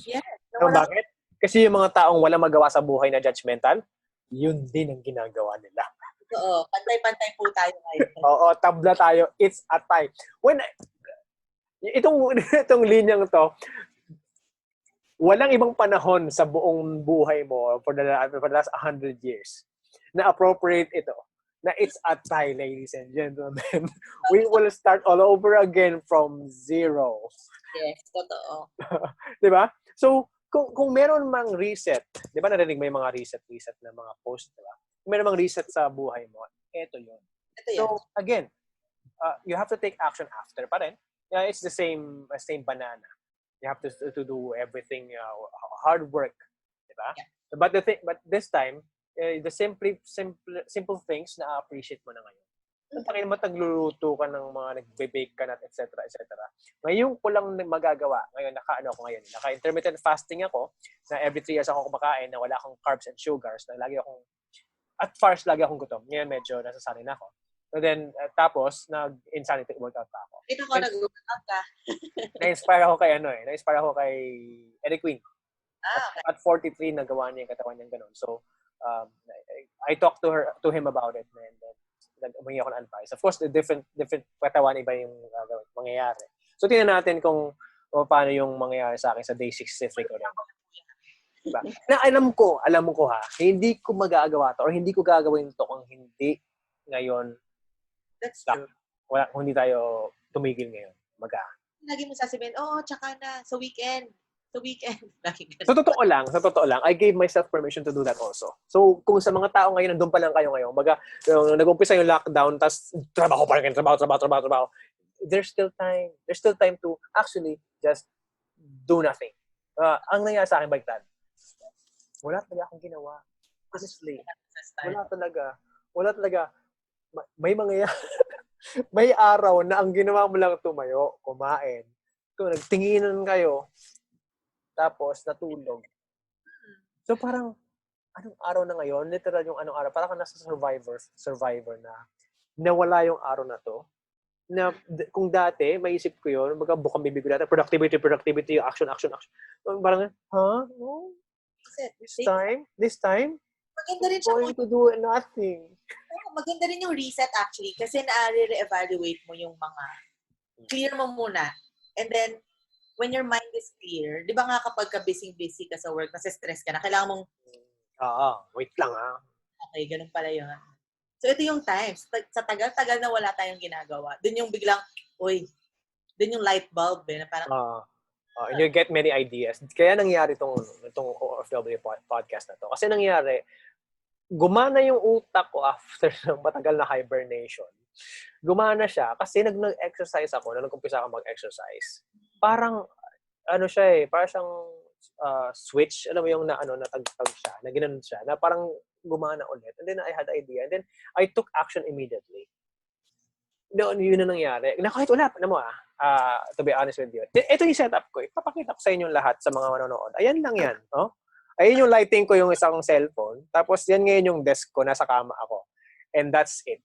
Yes. Bakit? Kasi yung mga taong walang magawa sa buhay na judgmental, yun din ang ginagawa nila. Oo. Pantay-pantay po tayo ngayon. Oo, tabla tayo. It's a tie. Itong linyang to, walang ibang panahon sa buong buhay mo for the last 100 years na appropriate ito. Na it's a tie, ladies and gentlemen. We will start all over again from zero. Yes, totoo. Diba? So, kung meron mang reset, di ba narinig may mga reset na mga post, diba? Kung meron mang reset sa buhay mo, ito yun. So, again, you have to take action after pa rin. Yeah, it's the same banana. You have to do everything, hard work, diba? Yeah. But this time, the simple things na appreciate mo na ngayon. Pagin mo tagluluto ka ng mga nagbe-bake ka na, etc. Ngayon ko lang magagawa. Ngayon, naka-intermittent fasting ako, na every 3 years ako kumakain, na wala akong carbs and sugars, na at first, lagi akong gutom. Ngayon, medyo nasasanay na ako. And then, tapos, nag-insanity workout pa ako. Ito ko nag-workout ka. Na-inspire ako kay Eric Queen. Okay. At 43, nagawa niya yung katawan niya ganun. So, I talked to him about it, and nag-umingi ako ng advice. Of course, the different katawan, iba yung mangyayari. So, tingnan natin kung paano yung mangyayari sa akin sa day 63 ko rin. Diba? Na alam ko ha, hindi ko magagawa to or hindi ko gagawin to kung hindi ngayon. That's true. Kung hindi tayo tumigil ngayon. Lagi mo sasabihin, tsaka na, sa weekend. Sa totoo lang, I gave myself permission to do that also. So, kung sa mga tao ngayon, nandun pa lang kayo ngayon, nag-umpisa yung lockdown, tas trabaho pa rin, trabaho. There's still time to actually just do nothing. Ang nangyari sa akin, baliktad. Wala talaga akong ginawa. Honestly. Wala talaga. May may araw na ang ginawa mo lang tumayo, kumain. Kung nagtinginan kayo, tapos natulog. So parang, anong araw na ngayon? Literal yung anong araw. Parang nasa survivor na nawala yung araw na to. Na kung dati, maisip ko yun, bukang bibig ko dati, productivity, action. Parang, no? This time, maganda rin siya going to do nothing. Maganda rin yung reset actually kasi na-re-evaluate mo yung mga clear mo muna. And then, when your mind is clear, di ba nga kapag busy ka sa work, nasa stress ka na, kailangan mong... wait lang ha. Okay, ganun pala yun. So ito yung times. Sa tagal-tagal na wala tayong ginagawa. Doon yung biglang, doon yung light bulb na parang, and you get many ideas. Kaya nangyari itong OFW podcast na to. Kasi nangyari, gumana yung utak ko after ng matagal na hibernation. Gumana siya kasi nag-exercise ako, nag-umpisa ako mag-exercise. Parang, parang siyang switch, alam mo yung natagtag siya, na ginanon siya, na parang gumana ulit. And then I had idea. And then I took action immediately. Yun na nangyari. Na kahit wala, to be honest with you. Ito yung setup ko. Ipapakita ko sa inyong lahat sa mga manonood. Ayan lang yan. Oh? Ayun yung lighting ko, yung isang cellphone. Tapos yan ngayon yung desk ko, nasa kama ako. And that's it.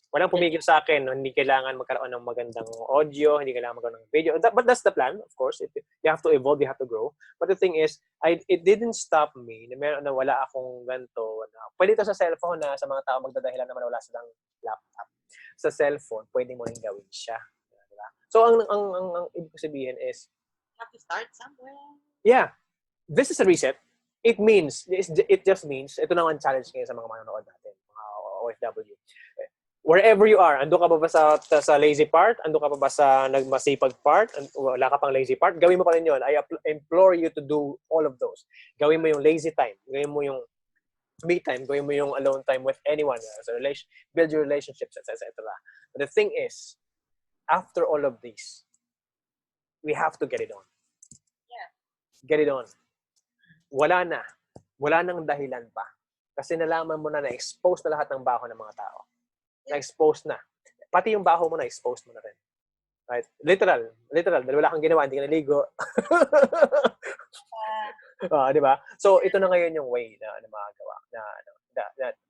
Walang pumigil sa akin. No? Hindi kailangan magkaroon ng magandang audio, hindi kailangan magkaroon ng video. But that's the plan, of course. You have to evolve, you have to grow. But the thing is, it didn't stop me na wala akong ganito. Pwede ito sa cellphone na sa mga tao magdadahilan naman wala silang laptop. Sa cellphone, pwede mo rin gawin siya. Diba? So, ang ibig sabihin is, you have to start somewhere. Yeah. This is a reset. It just means, ito naman challenge ngayon sa mga manonood natin, mga OFW. Wherever you are, ando ka pa ba sa lazy part? Ando ka pa ba sa nagmasipag part? Wala ka pang lazy part? Gawin mo pa rin yun. I implore you to do all of those. Gawin mo yung lazy time. Gawin mo yung me time. Gawin mo yung alone time with anyone. Build your relationships, etc. But the thing is, after all of these, we have to get it on. Yeah. Get it on. Wala nang dahilan pa. Kasi nalaman mo na-expose na lahat ng baho ng mga tao. Na-expose na. Pati yung baho mo na-expose mo na rin. Right? Literal. Dahil wala kang ginawa, hindi ka naligo. Di ba? So, ito na ngayon yung way na magagawa.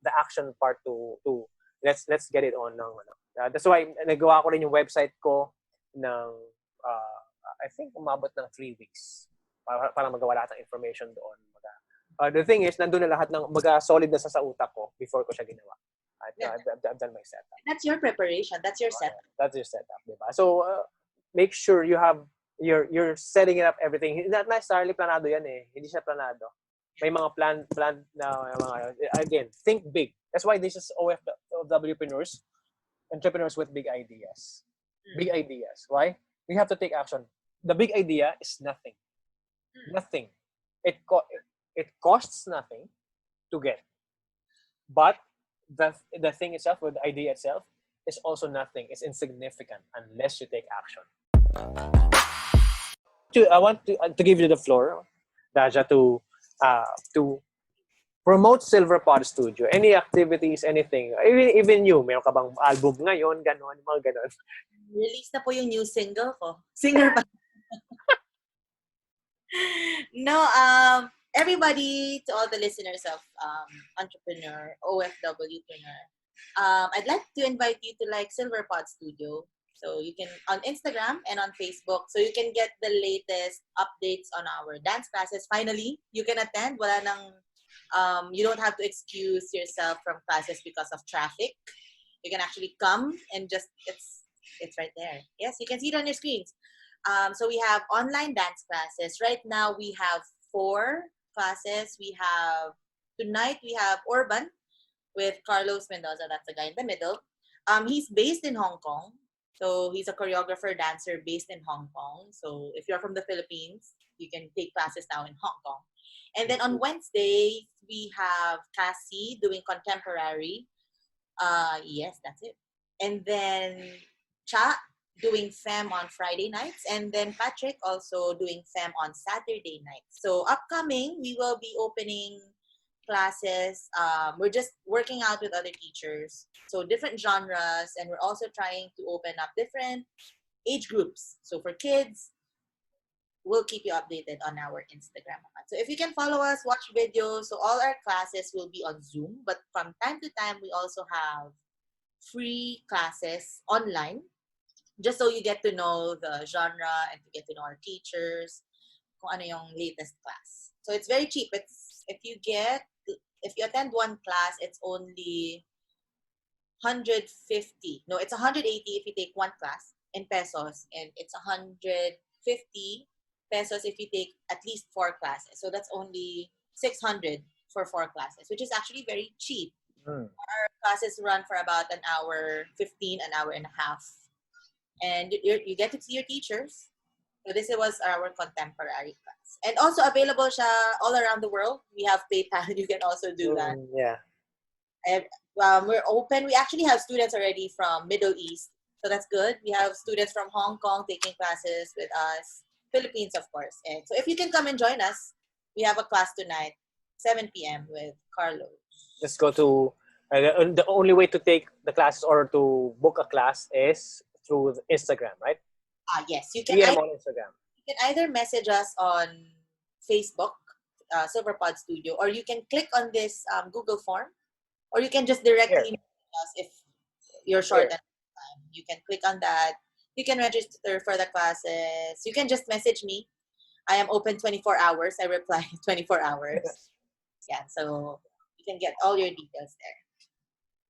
The action part to let's get it on. That's why, nagawa ko rin yung website ko ng, I think, umabot ng 3 weeks. Para magawa lahat ng information doon. The thing is, nandun na lahat ng solid na sa utak ko before ko siya ginawa. I've done my setup. That's your preparation. That's your setup. That's your setup, diba? So, make sure you're setting it up everything. Not necessarily planado yan eh. Hindi siya planado. May mga plan na again, think big. That's why this is OFWpreneurs, entrepreneurs with big ideas. Big ideas. Why? We have to take action. The big idea is nothing. Nothing. It costs nothing to get. But the thing itself, with the idea itself, is also nothing. It's insignificant unless you take action. I want to give you the floor, Dazha, to promote Silver Pod Studio. Any activities, anything. Even you, meron ka bang album ngayon, ganon, mga ganon. Release na po yung new single ko. Singer pa. No, everybody, to all the listeners of Entrepreneur, OFWpreneur, I'd like to invite you to like Silver Pod Studio. So you can, on Instagram and on Facebook, so you can get the latest updates on our dance classes. Finally, you can attend. Wala nang, you don't have to excuse yourself from classes because of traffic. You can actually come and just, it's right there. Yes, you can see it on your screens. So we have online dance classes. Right now, we have 4 classes. Tonight, we have Urban with Carlos Mendoza. That's the guy in the middle. He's based in Hong Kong. So he's a choreographer, dancer based in Hong Kong. So if you're from the Philippines, you can take classes now in Hong Kong. And then on Wednesday, we have Cassie doing contemporary. Yes, that's it. And then Cha doing femme on Friday nights, and then Patrick also doing femme on Saturday nights. So upcoming, we will be opening classes. We're just working out with other teachers, so different genres, and we're also trying to open up different age groups. So for kids, we'll keep you updated on our Instagram account. So if you can follow us, watch videos. So all our classes will be on Zoom, but from time to time, we also have free classes online, just so you get to know the genre and to get to know our teachers, kung ano yung latest class. So it's very cheap. If you attend one class, it's only 150. No, it's 180 if you take one class in pesos, and it's 150 pesos if you take at least 4 classes. So that's only 600 for 4 classes, which is actually very cheap. Classes run for about an hour 15, an hour and a half. And you get to see your teachers. So this was our contemporary class. And also available siya all around the world. We have PayPal. You can also do that. Yeah. And, we're open. We actually have students already from Middle East. So that's good. We have students from Hong Kong taking classes with us. Philippines, of course. And so if you can come and join us, we have a class tonight, 7 p.m. with Carlos. Just go to the only way to take the classes or to book a class is through Instagram, right? Yes. You DM on Instagram. You can either message us on Facebook, Silverpod Studio, or you can click on this Google form, or you can just directly message us if you're short on time. You can click on that. You can register for the classes. You can just message me. I am open 24 hours. I reply 24 hours. Yeah, so you can get all your details there.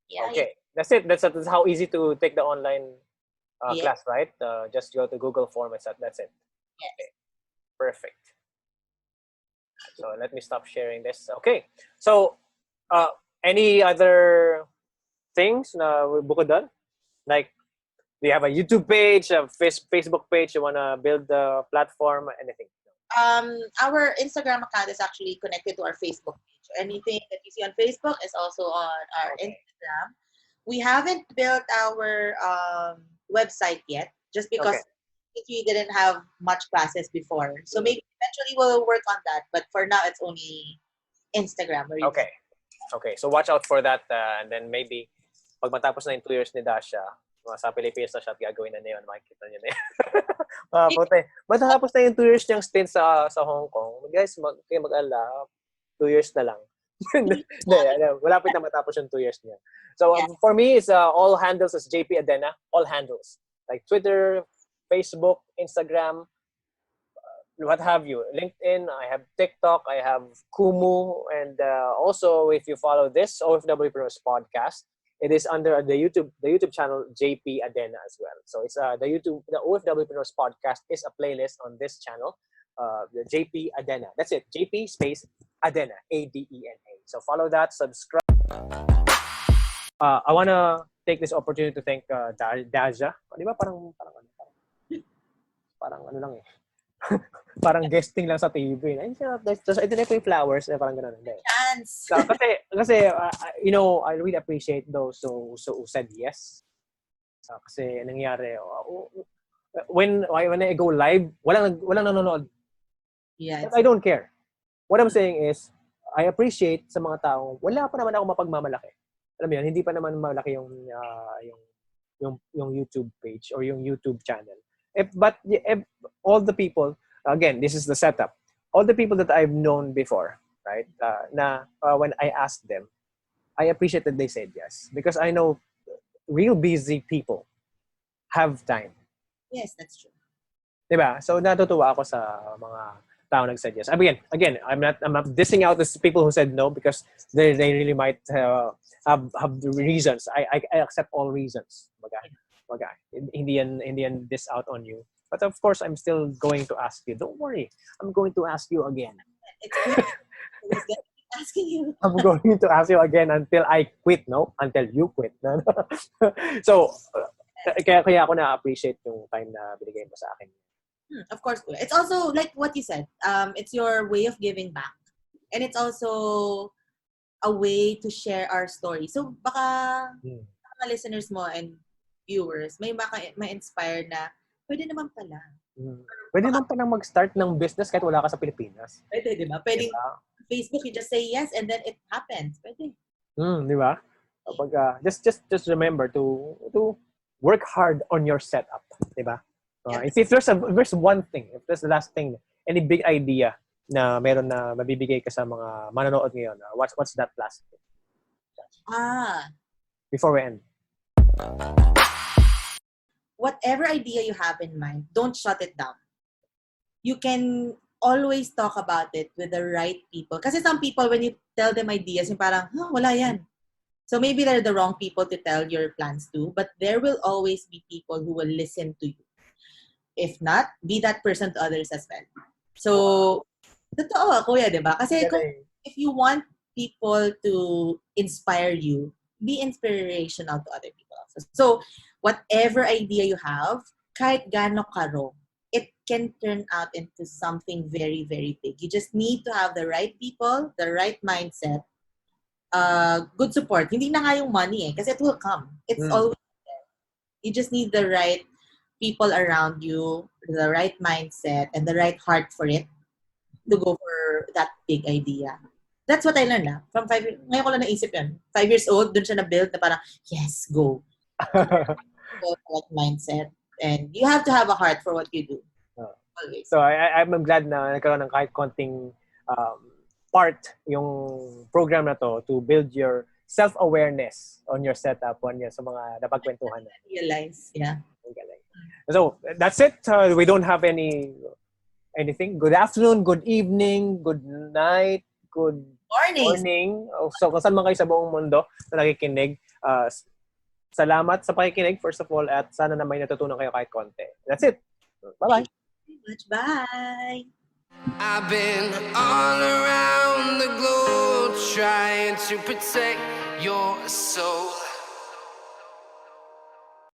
Yeah. Okay, that's it. That's how easy to take the online class, right? Just go to Google form and that's it. Yes. Okay, perfect. So let me stop sharing this. Okay, so any other things na bukod doon? Like, do you have a YouTube page, a Facebook page? You wanna build the platform? Anything? Our Instagram account is actually connected to our Facebook page. Anything that you see on Facebook is also on our Instagram. We haven't built our website yet, just because we didn't have much classes before. So maybe eventually we'll work on that. But for now, it's only Instagram. Okay. So watch out for that, and then maybe pag matapos na yung 2 years ni Dasha, sa Pilipinas na siya at gagawin na niya yun, makikita niyo na yun. Matapos na yung 2 years niyang stint sa Hong Kong. Guys, kayo mag-ala, 2 years na lang. Malapit na matapos yung 2 years niya. So for me, it's all handles as JP Adena, all handles. Like Twitter, Facebook, Instagram, what have you. LinkedIn, I have TikTok, I have Kumu, and also if you follow this OFWpreneurs Podcast, it is under the YouTube channel JP Adena as well. So it's the OFWpreneurs Podcast is a playlist on this channel, the JP Adena. That's it, JP space Adena, Adena. So follow that, subscribe. I wanna take this opportunity to thank Dazha. Di ba parang ano lang eh. Parang guesting lang sa TV. Ito na po yung flowers. Parang gano'n. Chance. Kasi you know, I really appreciate those who said yes. Kasi nangyari, when I go live, walang nanonood. Yeah. But I don't care. What I'm saying is, I appreciate sa mga taong wala pa naman ako mapagmamalaki. Alam mo yun, hindi pa naman malaki yung YouTube page or yung YouTube channel. But all the people, again, this is the setup. All the people that I've known before, right? When I asked them, I appreciate that they said yes, because I know real busy people have time. Yes, that's true. Diba? So natutuwa ako sa mga tao nag-said yes. Again, I'm not dissing out the people who said no, because they really might have the reasons. I accept all reasons. Hindi yan diss out on you. But of course, I'm still going to ask you. Don't worry. I'm going to ask you again. It's good. Asking you. I'm going to ask you again until I quit, no? Until you quit. So, kaya ako na-appreciate yung time na binigay mo sa akin. Of course. It's also like what you said. It's your way of giving back. And it's also a way to share our story. So, baka mga listeners mo and viewers, may ma-inspire na pwede naman pala. Pwede naman palang mag-start ng business kahit wala ka sa Pilipinas. Pwede, di ba? Pwede, Facebook, you just say yes and then it happens. Pwede. Di ba? Just remember to work hard on your setup. Di ba? If there's one thing, if there's the last thing, any big idea na meron na mabibigay ka sa mga manonood ngayon, what's that last thing? Before we end. Whatever idea you have in mind, don't shut it down. You can always talk about it with the right people. Kasi some people, when you tell them ideas, yung parang, wala yan. So maybe they're the wrong people to tell your plans to, but there will always be people who will listen to you. If not, be that person to others as well. So, totoo, kuya, di ba? Kasi if you want people to inspire you, be inspirational to other people also. So, whatever idea you have, kahit gaano karo, it can turn out into something very, very big. You just need to have the right people, the right mindset, good support. Hindi na nga yung money kasi it will come. It's always there. You just need the right people around you, the right mindset, and the right heart for it to go for that big idea. That's what I learned from 5 years. Ngayon ko lang naisip yun. 5 years old, dun siya na-build na parang, yes, go. Go for that mindset. And you have to have a heart for what you do. Always. So I'm glad na nagkaroon ng kahit konting part yung program na to build your self-awareness on your setup sa mga napagkwentuhan na. Realize, yeah. So that's it. We don't have anything. Good afternoon, good evening, good night, good morning. So kung saan man kayo sa buong mundo na nakikinig, salamat sa pakikinig first of all at sana na may natutunan kayo kahit konti. That's it. Bye-bye. Bye. I've been all around the globe trying to protect your soul.